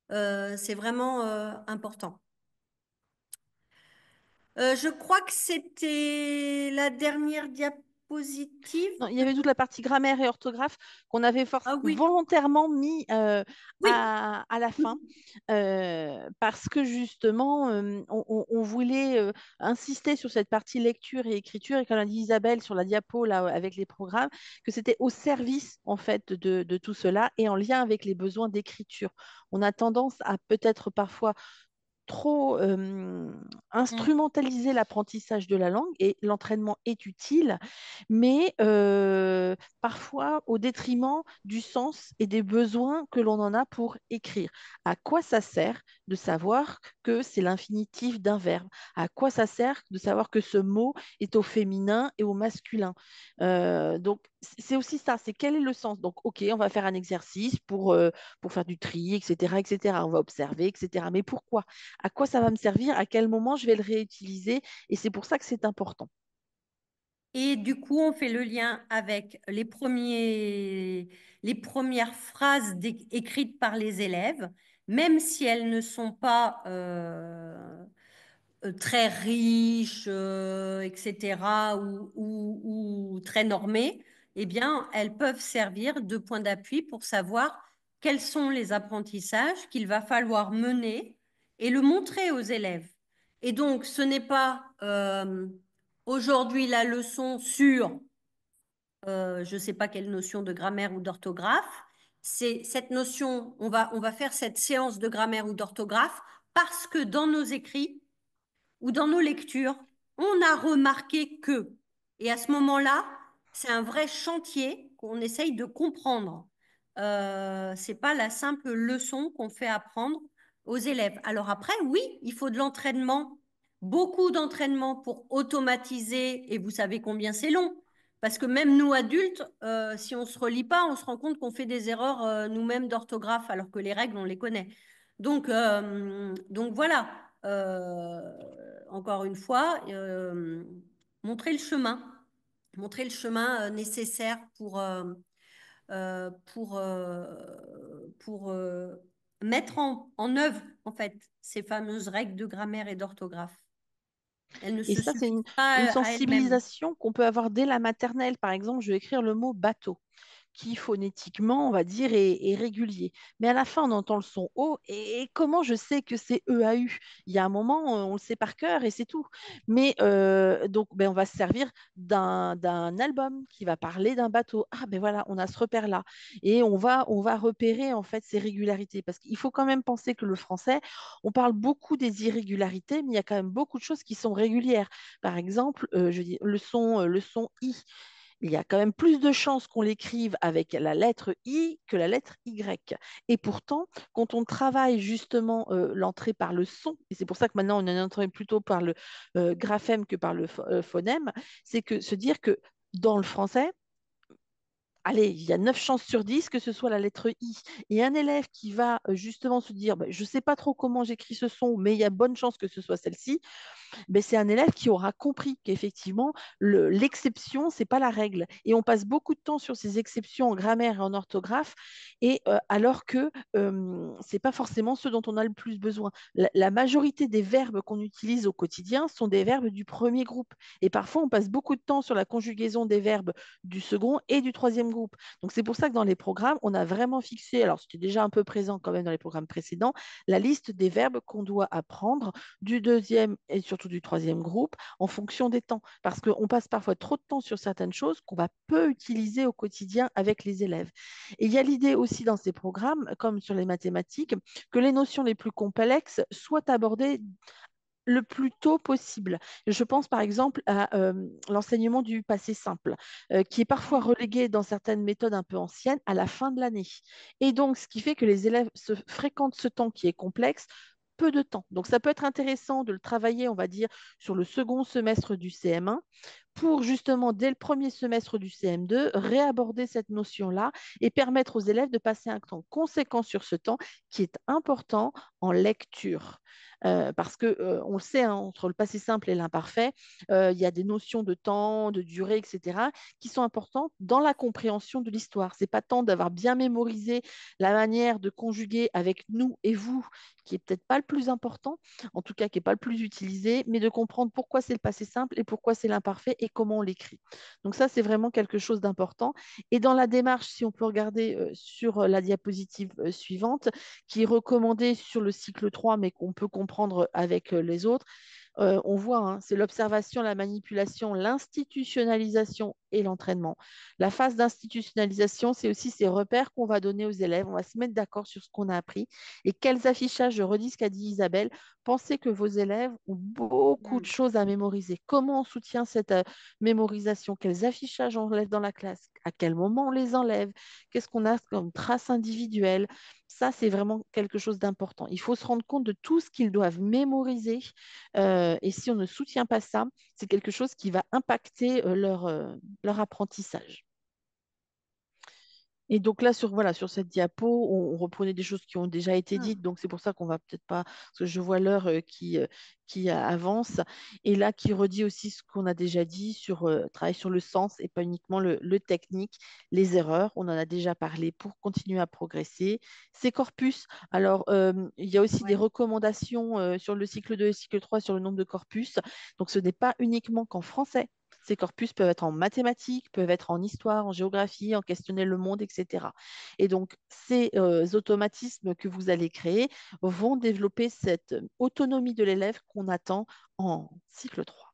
C'est vraiment important. Je crois que c'était la dernière diapositive. Non, il y avait toute la partie grammaire et orthographe qu'on avait Ah oui, volontairement mis oui. à la fin parce que justement, on voulait insister sur cette partie lecture et écriture et comme l'a dit Isabelle sur la diapo là, avec les programmes, que c'était au service en fait de tout cela et en lien avec les besoins d'écriture. On a tendance à peut-être parfois trop Mm. instrumentaliser l'apprentissage de la langue et l'entraînement est utile, mais parfois au détriment du sens et des besoins que l'on en a pour écrire. À quoi ça sert de savoir que c'est l'infinitif d'un verbe? À quoi ça sert de savoir que ce mot est au féminin et au masculin? Donc, c'est aussi ça, c'est quel est le sens? Donc, OK, on va faire un exercice pour faire du tri, etc., etc. On va observer, etc. Mais pourquoi? À quoi ça va me servir, à quel moment je vais le réutiliser. Et c'est pour ça que c'est important. Et du coup, on fait le lien avec les premières phrases écrites par les élèves, même si elles ne sont pas très riches, etc., ou très normées, eh bien, elles peuvent servir de point d'appui pour savoir quels sont les apprentissages qu'il va falloir mener et le montrer aux élèves. Et donc, ce n'est pas aujourd'hui la leçon sur je ne sais pas quelle notion de grammaire ou d'orthographe. C'est cette notion, on va faire cette séance de grammaire ou d'orthographe parce que dans nos écrits ou dans nos lectures, on a remarqué que. Et à ce moment-là, c'est un vrai chantier qu'on essaye de comprendre. C'est pas la simple leçon qu'on fait apprendre aux élèves. Alors après, oui, il faut de l'entraînement, beaucoup d'entraînement pour automatiser, et vous savez combien c'est long. Parce que même nous adultes, si on se relit pas, on se rend compte qu'on fait des erreurs nous-mêmes d'orthographe, alors que les règles, on les connaît. Donc voilà. Euh, Encore une fois, montrer le chemin, montrer le chemin nécessaire pour mettre en œuvre, en fait, ces fameuses règles de grammaire et d'orthographe. Elles ne Et se ça, c'est suffisent pas une à elles-mêmes. sensibilisation qu'on peut avoir dès la maternelle. Par exemple, je vais écrire le mot bateau, qui phonétiquement, on va dire, est régulier. Mais à la fin, on entend le son O. Et comment je sais que c'est EAU? Il y a un moment, on le sait par cœur et c'est tout. Mais donc, ben, on va se servir d'un album qui va parler d'un bateau. Ah, ben voilà, on a ce repère-là. Et on va repérer en fait ces régularités. Parce qu'il faut quand même penser que le français, on parle beaucoup des irrégularités, mais il y a quand même beaucoup de choses qui sont régulières. Par exemple, je dis le son I. Il y a quand même plus de chances qu'on l'écrive avec la lettre I que la lettre Y. Et pourtant, quand on travaille justement l'entrée par le son, et c'est pour ça que maintenant on en entrée plutôt par le graphème que par le phonème, c'est que se dire que dans le français, allez, il y a 9 chances sur 10 que ce soit la lettre I. Et un élève qui va justement se dire, bah, je ne sais pas trop comment j'écris ce son, mais il y a bonne chance que ce soit celle-ci, ben, c'est un élève qui aura compris qu'effectivement, l'exception, ce n'est pas la règle. Et on passe beaucoup de temps sur ces exceptions en grammaire et en orthographe, et alors que ce n'est pas forcément ce dont on a le plus besoin. La majorité des verbes qu'on utilise au quotidien sont des verbes du premier groupe. Et parfois, on passe beaucoup de temps sur la conjugaison des verbes du second et du troisième groupe. Donc, c'est pour ça que dans les programmes, on a vraiment fixé, alors c'était déjà un peu présent quand même dans les programmes précédents, la liste des verbes qu'on doit apprendre du deuxième et surtout du troisième groupe en fonction des temps. Parce qu'on passe parfois trop de temps sur certaines choses qu'on va peu utiliser au quotidien avec les élèves. Et il y a l'idée aussi dans ces programmes, comme sur les mathématiques, que les notions les plus complexes soient abordées le plus tôt possible. Je pense par exemple à l'enseignement du passé simple, qui est parfois relégué dans certaines méthodes un peu anciennes à la fin de l'année. Et donc, ce qui fait que les élèves fréquentent ce temps qui est complexe peu de temps. Donc, ça peut être intéressant de le travailler, on va dire, sur le second semestre du CM1 pour justement, dès le premier semestre du CM2, réaborder cette notion-là et permettre aux élèves de passer un temps conséquent sur ce temps qui est important en lecture. Parce que on le sait, hein, entre le passé simple et l'imparfait, il y a des notions de temps, de durée, etc., qui sont importantes dans la compréhension de l'histoire. C'est pas tant d'avoir bien mémorisé la manière de conjuguer avec nous et vous, qui est peut-être pas le plus important, en tout cas qui n'est pas le plus utilisé, mais de comprendre pourquoi c'est le passé simple et pourquoi c'est l'imparfait et comment on l'écrit. Donc ça, c'est vraiment quelque chose d'important. Et dans la démarche, si on peut regarder sur la diapositive suivante, qui est recommandée sur le cycle 3, mais qu'on peut comprendre avec les autres, on voit, hein, c'est l'observation, la manipulation, l'institutionnalisation et l'entraînement. La phase d'institutionnalisation, c'est aussi ces repères qu'on va donner aux élèves. On va se mettre d'accord sur ce qu'on a appris et quels affichages, je redis ce qu'a dit Isabelle, pensez que vos élèves ont beaucoup de Mm. choses à mémoriser. Comment on soutient cette mémorisation? Quels affichages on enlève dans la classe? À quel moment on les enlève? Qu'est-ce qu'on a comme traces individuelles? Ça, c'est vraiment quelque chose d'important. Il faut se rendre compte de tout ce qu'ils doivent mémoriser et si on ne soutient pas ça, c'est quelque chose qui va impacter leur apprentissage. Et donc là, voilà, sur cette diapo, on reprenait des choses qui ont déjà été dites, Mm. donc c'est pour ça qu'on va peut-être pas, parce que je vois l'heure qui avance, et là qui redit aussi ce qu'on a déjà dit sur travailler sur le sens et pas uniquement le technique, les erreurs, on en a déjà parlé pour continuer à progresser. Ces corpus, alors il y a aussi des Ouais. recommandations sur le cycle 2 et le cycle 3 sur le nombre de corpus, donc ce n'est pas uniquement qu'en français Ces corpus peuvent être en mathématiques, peuvent être en histoire, en géographie, en questionner le monde, etc. Et donc, ces automatismes que vous allez créer vont développer cette autonomie de l'élève qu'on attend en cycle 3.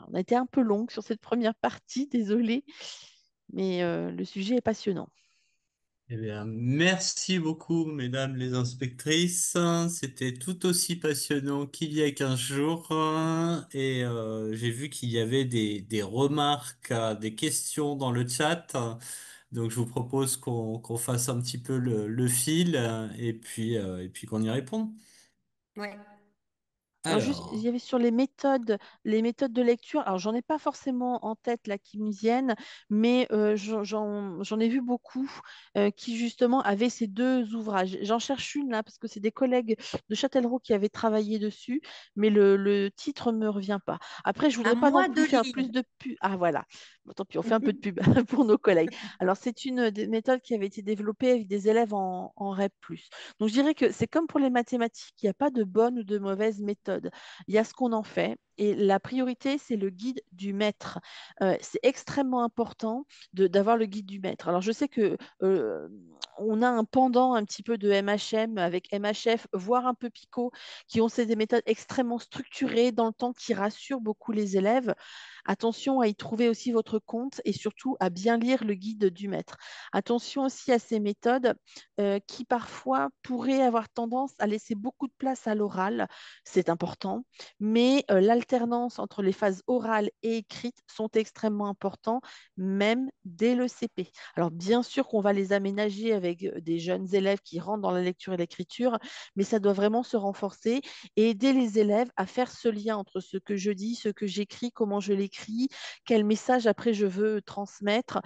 On a été un peu longue sur cette première partie, désolée, mais le sujet est passionnant. Eh bien, merci beaucoup, mesdames les inspectrices. C'était tout aussi passionnant qu'il y a 15 jours. Et j'ai vu qu'il y avait des remarques, des questions dans le chat. Donc, je vous propose qu'on fasse un petit peu le fil et puis qu'on y réponde. Ouais. Alors juste, il y Alors, avait sur les méthodes de lecture. Alors j'en ai pas forcément en tête la qui me viennent, mais j'en ai vu beaucoup qui justement avaient ces deux ouvrages. J'en cherche une là parce que c'est des collègues de Châtellerault qui avaient travaillé dessus, mais le titre me revient pas. Après, je À voudrais pas non moi de plus faire lire. plus de pub. Ah voilà. Bon, tant pis, on fait un peu de pub pour nos collègues. Alors c'est une des méthodes qui avait été développée avec des élèves en REP+. Donc je dirais que c'est comme pour les mathématiques, il n'y a pas de bonne ou de mauvaise méthode. Il y a ce qu'on en fait. Et la priorité, c'est le guide du maître. C'est extrêmement important d'avoir le guide du maître. Alors, je sais que on a un pendant un petit peu de MHM avec MHF, voire un peu Pico, qui ont des méthodes extrêmement structurées dans le temps qui rassurent beaucoup les élèves. Attention à y trouver aussi votre compte et surtout à bien lire le guide du maître. Attention aussi à ces méthodes qui parfois pourraient avoir tendance à laisser beaucoup de place à l'oral. C'est important, mais l'alternance entre les phases orales et écrites sont extrêmement importants, même dès le CP. Alors bien sûr qu'on va les aménager avec des jeunes élèves qui rentrent dans la lecture et l'écriture, mais ça doit vraiment se renforcer et aider les élèves à faire ce lien entre ce que je dis, ce que j'écris, comment je l'écris, quel message après je veux transmettre.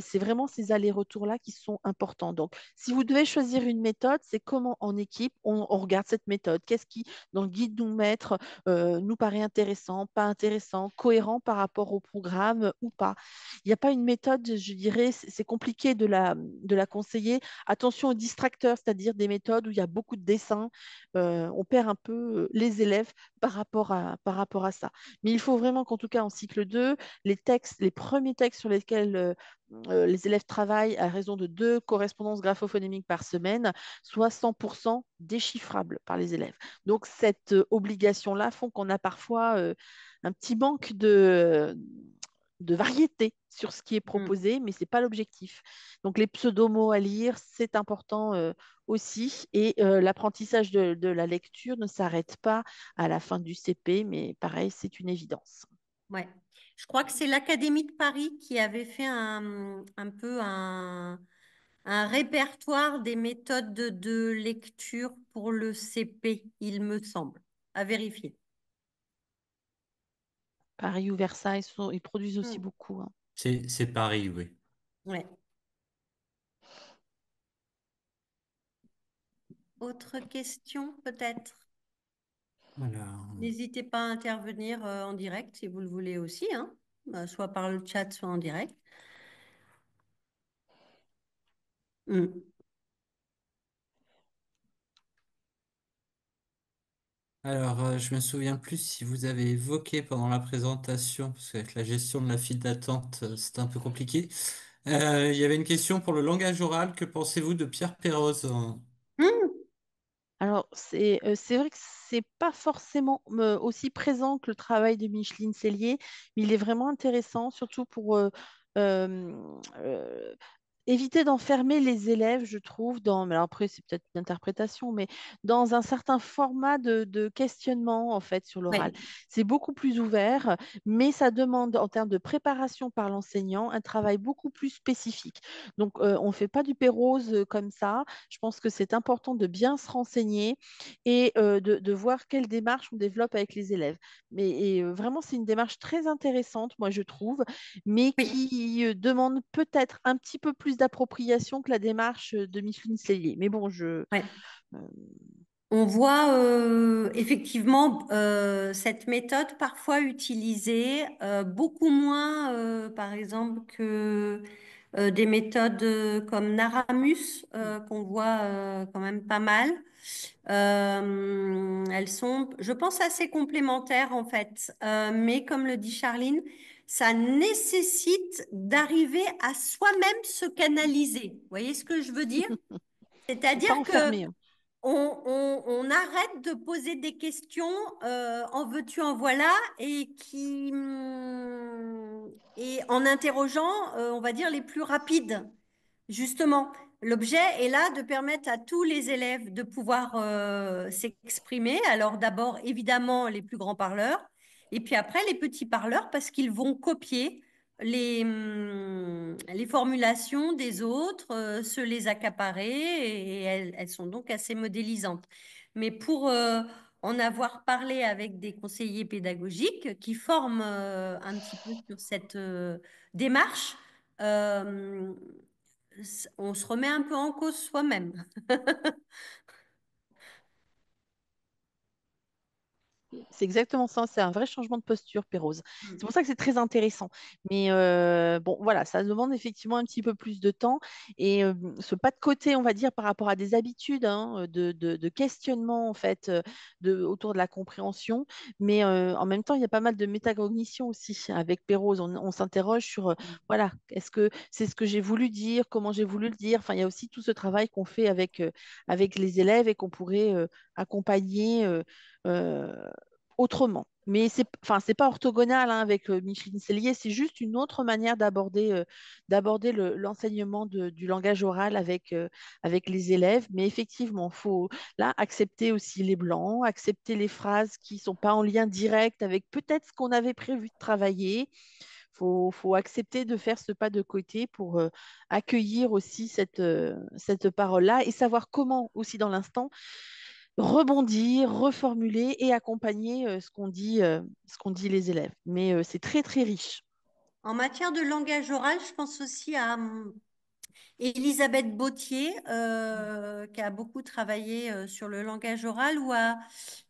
C'est vraiment ces allers-retours-là qui sont importants. Donc, si vous devez choisir une méthode, c'est comment en équipe on regarde cette méthode. Qu'est-ce qui, dans le guide nous mettre, nous paraît intéressant, pas intéressant, cohérent par rapport au programme ou pas. Il n'y a pas une méthode, je dirais, c'est compliqué de la conseiller. Attention aux distracteurs, c'est-à-dire des méthodes où il y a beaucoup de dessins. On perd un peu les élèves par rapport à ça. Mais il faut vraiment qu'en tout cas en cycle 2, les textes, les premiers textes sur lesquels les élèves travaillent à raison de 2 correspondances graphophoniques par semaine soient 100% déchiffrables par les élèves. Donc, cette obligation-là font qu'on a parfois un petit manque de variété sur ce qui est Mm. proposé, mais ce n'est pas l'objectif. Donc, les pseudomots à lire, c'est important aussi. Et l'apprentissage de la lecture ne s'arrête pas à la fin du CP, mais pareil, c'est une évidence. Ouais. Je crois que c'est l'Académie de Paris qui avait fait un peu un répertoire des méthodes de lecture pour le CP, il me semble, à vérifier. Paris ou Versailles, ils produisent aussi Mm. beaucoup, hein. c'est Paris, oui. Ouais. Autre question, peut-être? Alors, N'hésitez pas à intervenir en direct si vous le voulez aussi, hein. Soit par le chat, soit en direct. Mm. je me souviens plus si vous avez évoqué pendant la présentation, parce qu'avec la gestion de la file d'attente, c'était un peu compliqué. Il y avait une question pour le langage oral. Que pensez-vous de Pierre Péroz? Mm. Alors, c'est vrai que c'est pas forcément aussi présent que le travail de Micheline Cellier, mais il est vraiment intéressant, surtout pour euh, euh, éviter d'enfermer les élèves, je trouve, mais alors après, c'est peut-être une interprétation, mais dans un certain format de questionnement, en fait, sur l'oral. Oui, C'est beaucoup plus ouvert, mais ça demande, en termes de préparation par l'enseignant, un travail beaucoup plus spécifique. Donc, on ne fait pas du pérose comme ça. Je pense que c'est important de bien se renseigner et de voir quelle démarche on développe avec les élèves. Mais vraiment, c'est une démarche très intéressante, moi, je trouve, mais oui, qui demande peut-être un petit peu plus d'appropriation que la démarche de Micheline Cellier. Mais bon, ouais. euh, On voit effectivement cette méthode parfois utilisée, beaucoup moins, par exemple, que des méthodes comme Naramus, qu'on voit quand même pas mal. Elles sont, je pense, assez complémentaires en fait. Mais comme le dit Charline, ça nécessite d'arriver à soi-même se canaliser. Vous voyez ce que je veux dire? Faut pas C'est-à-dire que enfermer, hein. on arrête de poser des questions en veux-tu, en voilà, et en interrogeant, on va dire, les plus rapides. Justement, l'objet est là de permettre à tous les élèves de pouvoir s'exprimer. Alors d'abord, évidemment, les plus grands parleurs, et puis après, les petits parleurs, parce qu'ils vont copier les formulations des autres, se les accaparer, et elles sont donc assez modélisantes. Mais pour en avoir parlé avec des conseillers pédagogiques qui forment un petit peu sur cette démarche, euh, on se remet un peu en cause soi-même. C'est exactement ça, c'est un vrai changement de posture, Pérose. C'est pour Mm. ça que c'est très intéressant. Mais bon, voilà, ça demande effectivement un petit peu plus de temps. Et ce pas de côté, on va dire, par rapport à des habitudes hein, de questionnement, en fait, autour de la compréhension. Mais en même temps, il y a pas mal de métacognition aussi avec Pérose. On s'interroge sur, voilà, est-ce que c'est ce que j'ai voulu dire, comment j'ai voulu le dire. Enfin, il y a aussi tout ce travail qu'on fait avec les élèves et qu'on pourrait accompagner. Autrement. Mais enfin, c'est pas orthogonal hein, avec Micheline Sellier, c'est juste une autre manière d'aborder l'enseignement du langage oral avec les élèves. Mais effectivement, il faut là accepter aussi les blancs, accepter les phrases qui sont pas en lien direct avec peut-être ce qu'on avait prévu de travailler. Faut accepter de faire ce pas de côté pour accueillir aussi cette parole-là et savoir comment aussi dans l'instant rebondir, reformuler et accompagner ce qu'on dit les élèves. Mais c'est très, très riche. En matière de langage oral, je pense aussi à Elisabeth Bautier, qui a beaucoup travaillé sur le langage oral, ou à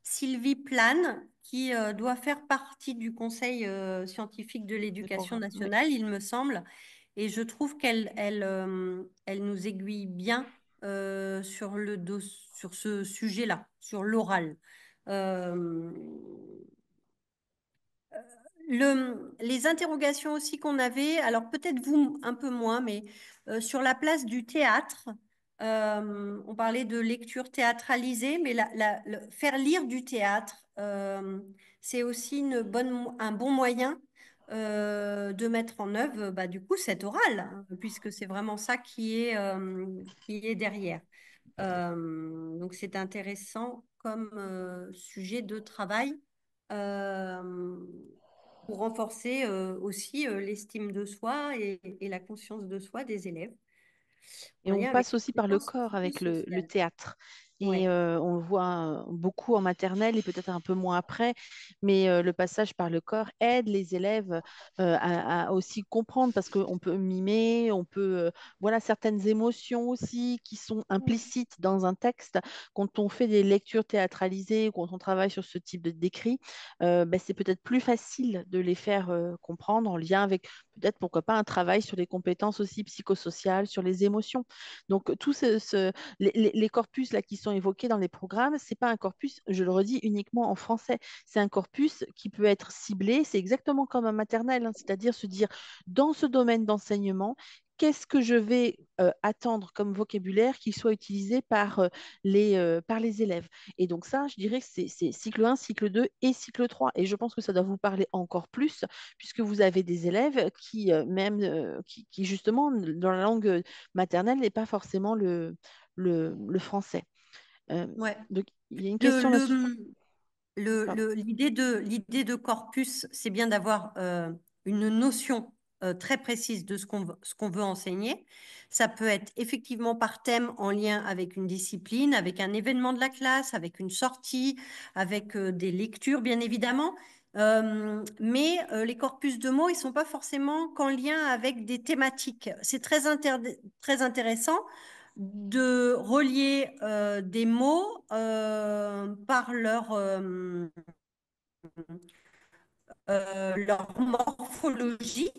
Sylvie Plane, qui doit faire partie du Conseil scientifique de Des l'éducation programmes. Oui. nationale, il me semble. Et je trouve elle nous aiguille bien sur ce sujet-là, sur l'oral. Euh, les interrogations aussi qu'on avait, alors peut-être vous un peu moins, mais sur la place du théâtre, on parlait de lecture théâtralisée, mais faire lire du théâtre, c'est aussi un bon moyen de mettre en œuvre bah, du coup cet oral, hein, puisque c'est vraiment ça qui est derrière. Donc c'est intéressant comme sujet de travail. Euh, pour renforcer aussi l'estime de soi et la conscience de soi des élèves, Et en on lien avec passe les aussi par le compétences corps avec le psychosociales. théâtre. Et Ouais. on le voit beaucoup en maternelle et peut-être un peu moins après, mais le passage par le corps aide les élèves à aussi comprendre parce qu'on peut mimer, on peut, voilà, certaines émotions aussi qui sont Mm. implicites dans un texte. Quand on fait des lectures théâtralisées ou quand on travaille sur ce type d'écrit, ben, c'est peut-être plus facile de les faire comprendre en lien avec peut-être, pourquoi pas, un travail sur les compétences aussi psychosociales, sur les émotions. Donc, les corpus là, qui sont évoqués dans les programmes, ce n'est pas un corpus, je le redis, uniquement en français. C'est un corpus qui peut être ciblé, c'est exactement comme un maternel, hein, c'est-à-dire se dire, dans ce domaine d'enseignement, qu'est-ce que je vais attendre comme vocabulaire qui soit utilisé par les élèves. Et donc ça, je dirais que c'est cycle 1, cycle 2 et cycle 3. Et je pense que ça doit vous parler encore plus, puisque vous avez des élèves qui justement, dans la langue maternelle, n'est pas forcément le français. Euh, Ouais. donc, il y a une Le, question là-dessus. le, Pardon. l'idée de corpus, c'est bien d'avoir une notion très précise de ce qu'on veut enseigner. Ça peut être effectivement par thème en lien avec une discipline, avec un événement de la classe, avec une sortie, avec des lectures, bien évidemment. Mais les corpus de mots, ils sont pas forcément qu'en lien avec des thématiques. C'est très intéressant de relier des mots par leur morphologie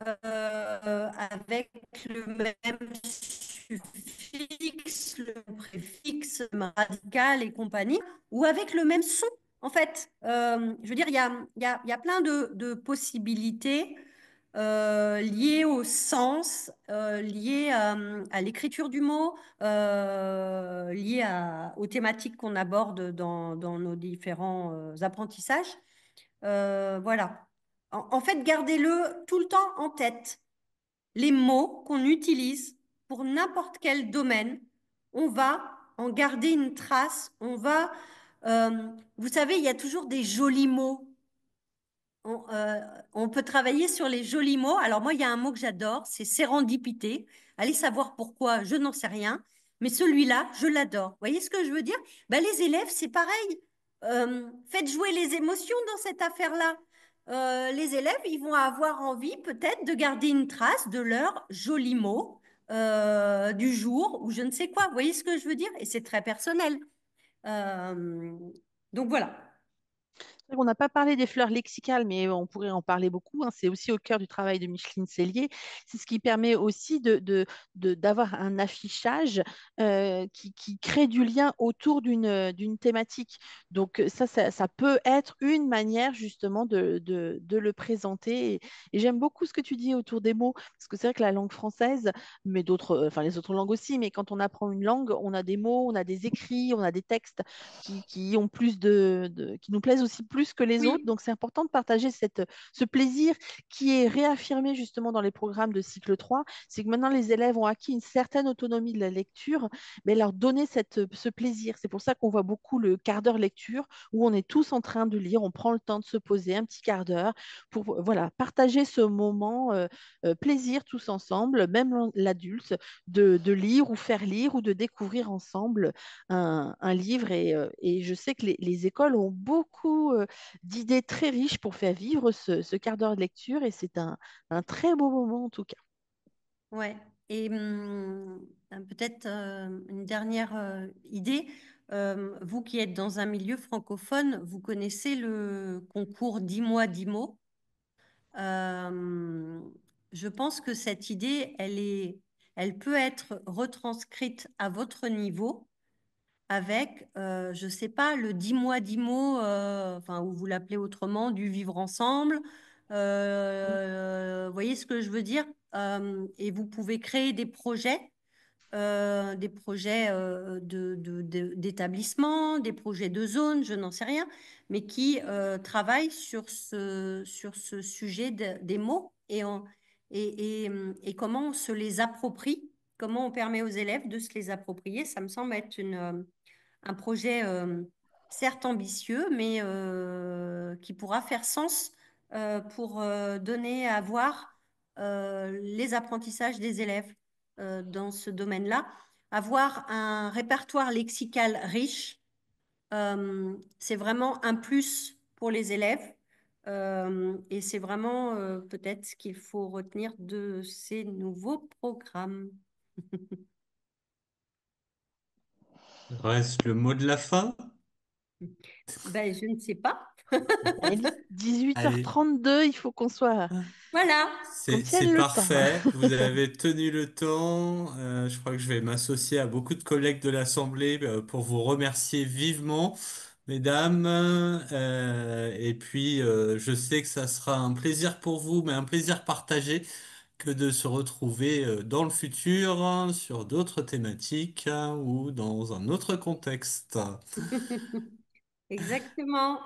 avec le même suffixe, le préfixe, le radical et compagnie, ou avec le même son. En fait, je veux dire, il y a plein de possibilités liées au sens, liées à l'écriture du mot, liées aux thématiques qu'on aborde dans nos différents apprentissages. Voilà. En fait, gardez-le tout le temps en tête. Les mots qu'on utilise pour n'importe quel domaine, on va en garder une trace. Vous savez, il y a toujours des jolis mots on peut travailler sur les jolis mots. Alors moi, il y a un mot que j'adore, c'est sérendipité. Allez savoir pourquoi, je n'en sais rien. Mais celui-là, je l'adore. Vous voyez ce que je veux dire? Ben, les élèves, c'est pareil. Faites jouer les émotions dans cette affaire-là. Les élèves, ils vont avoir envie peut-être de garder une trace de leurs jolis mots du jour ou je ne sais quoi. Vous voyez ce que je veux dire? Et c'est très personnel. Euh, donc voilà. On n'a pas parlé des fleurs lexicales, mais on pourrait en parler beaucoup, hein. C'est aussi au cœur du travail de Micheline Cellier. C'est ce qui permet aussi d'avoir un affichage qui crée du lien autour d'une thématique. Donc ça peut être une manière justement de le présenter. Et j'aime beaucoup ce que tu dis autour des mots, parce que c'est vrai que la langue française, mais d'autres, enfin les autres langues aussi, mais quand on apprend une langue, on a des mots, on a des écrits, on a des textes qui ont plus qui nous plaisent aussi plus que les autres. Oui. Donc, c'est important de partager ce plaisir qui est réaffirmé justement dans les programmes de cycle 3. C'est que maintenant, les élèves ont acquis une certaine autonomie de la lecture, mais leur donner ce plaisir. C'est pour ça qu'on voit beaucoup le quart d'heure lecture où on est tous en train de lire, on prend le temps de se poser un petit quart d'heure pour voilà, partager ce moment plaisir tous ensemble, même l'adulte, de lire ou faire lire ou de découvrir ensemble un livre et je sais que les écoles ont beaucoup d'idées très riches pour faire vivre ce quart d'heure de lecture et c'est un très beau moment en tout cas. Ouais. Et peut-être une dernière idée. Vous qui êtes dans un milieu francophone, vous connaissez le concours 10 mois, 10 mots. Euh, je pense que cette idée, elle peut être retranscrite à votre niveau avec, je ne sais pas, le 10 mois, 10 mots, enfin, ou vous l'appelez autrement, du vivre ensemble. Mm. Vous voyez ce que je veux dire? Et vous pouvez créer des projets d'établissement, des projets de zone, je n'en sais rien, mais qui travaillent sur ce sujet des mots et comment on se les approprie, comment on permet aux élèves de se les approprier. Ça me semble être un projet certes ambitieux, mais qui pourra faire sens pour donner à voir les apprentissages des élèves dans ce domaine-là. Avoir un répertoire lexical riche, c'est vraiment un plus pour les élèves. Et c'est vraiment peut-être ce qu'il faut retenir de ces nouveaux programmes. Reste le mot de la fin. Ben, je ne sais pas. Ellie, Allez, 18h32, il faut Voilà. qu'on c'est tienne le temps. parfait. Vous avez tenu le temps. Je crois que je vais m'associer à beaucoup de collègues de l'Assemblée pour vous remercier vivement, mesdames. Et puis, je sais que ça sera un plaisir pour vous, mais un plaisir partagé que de se retrouver dans le futur sur d'autres thématiques ou dans un autre contexte. Exactement.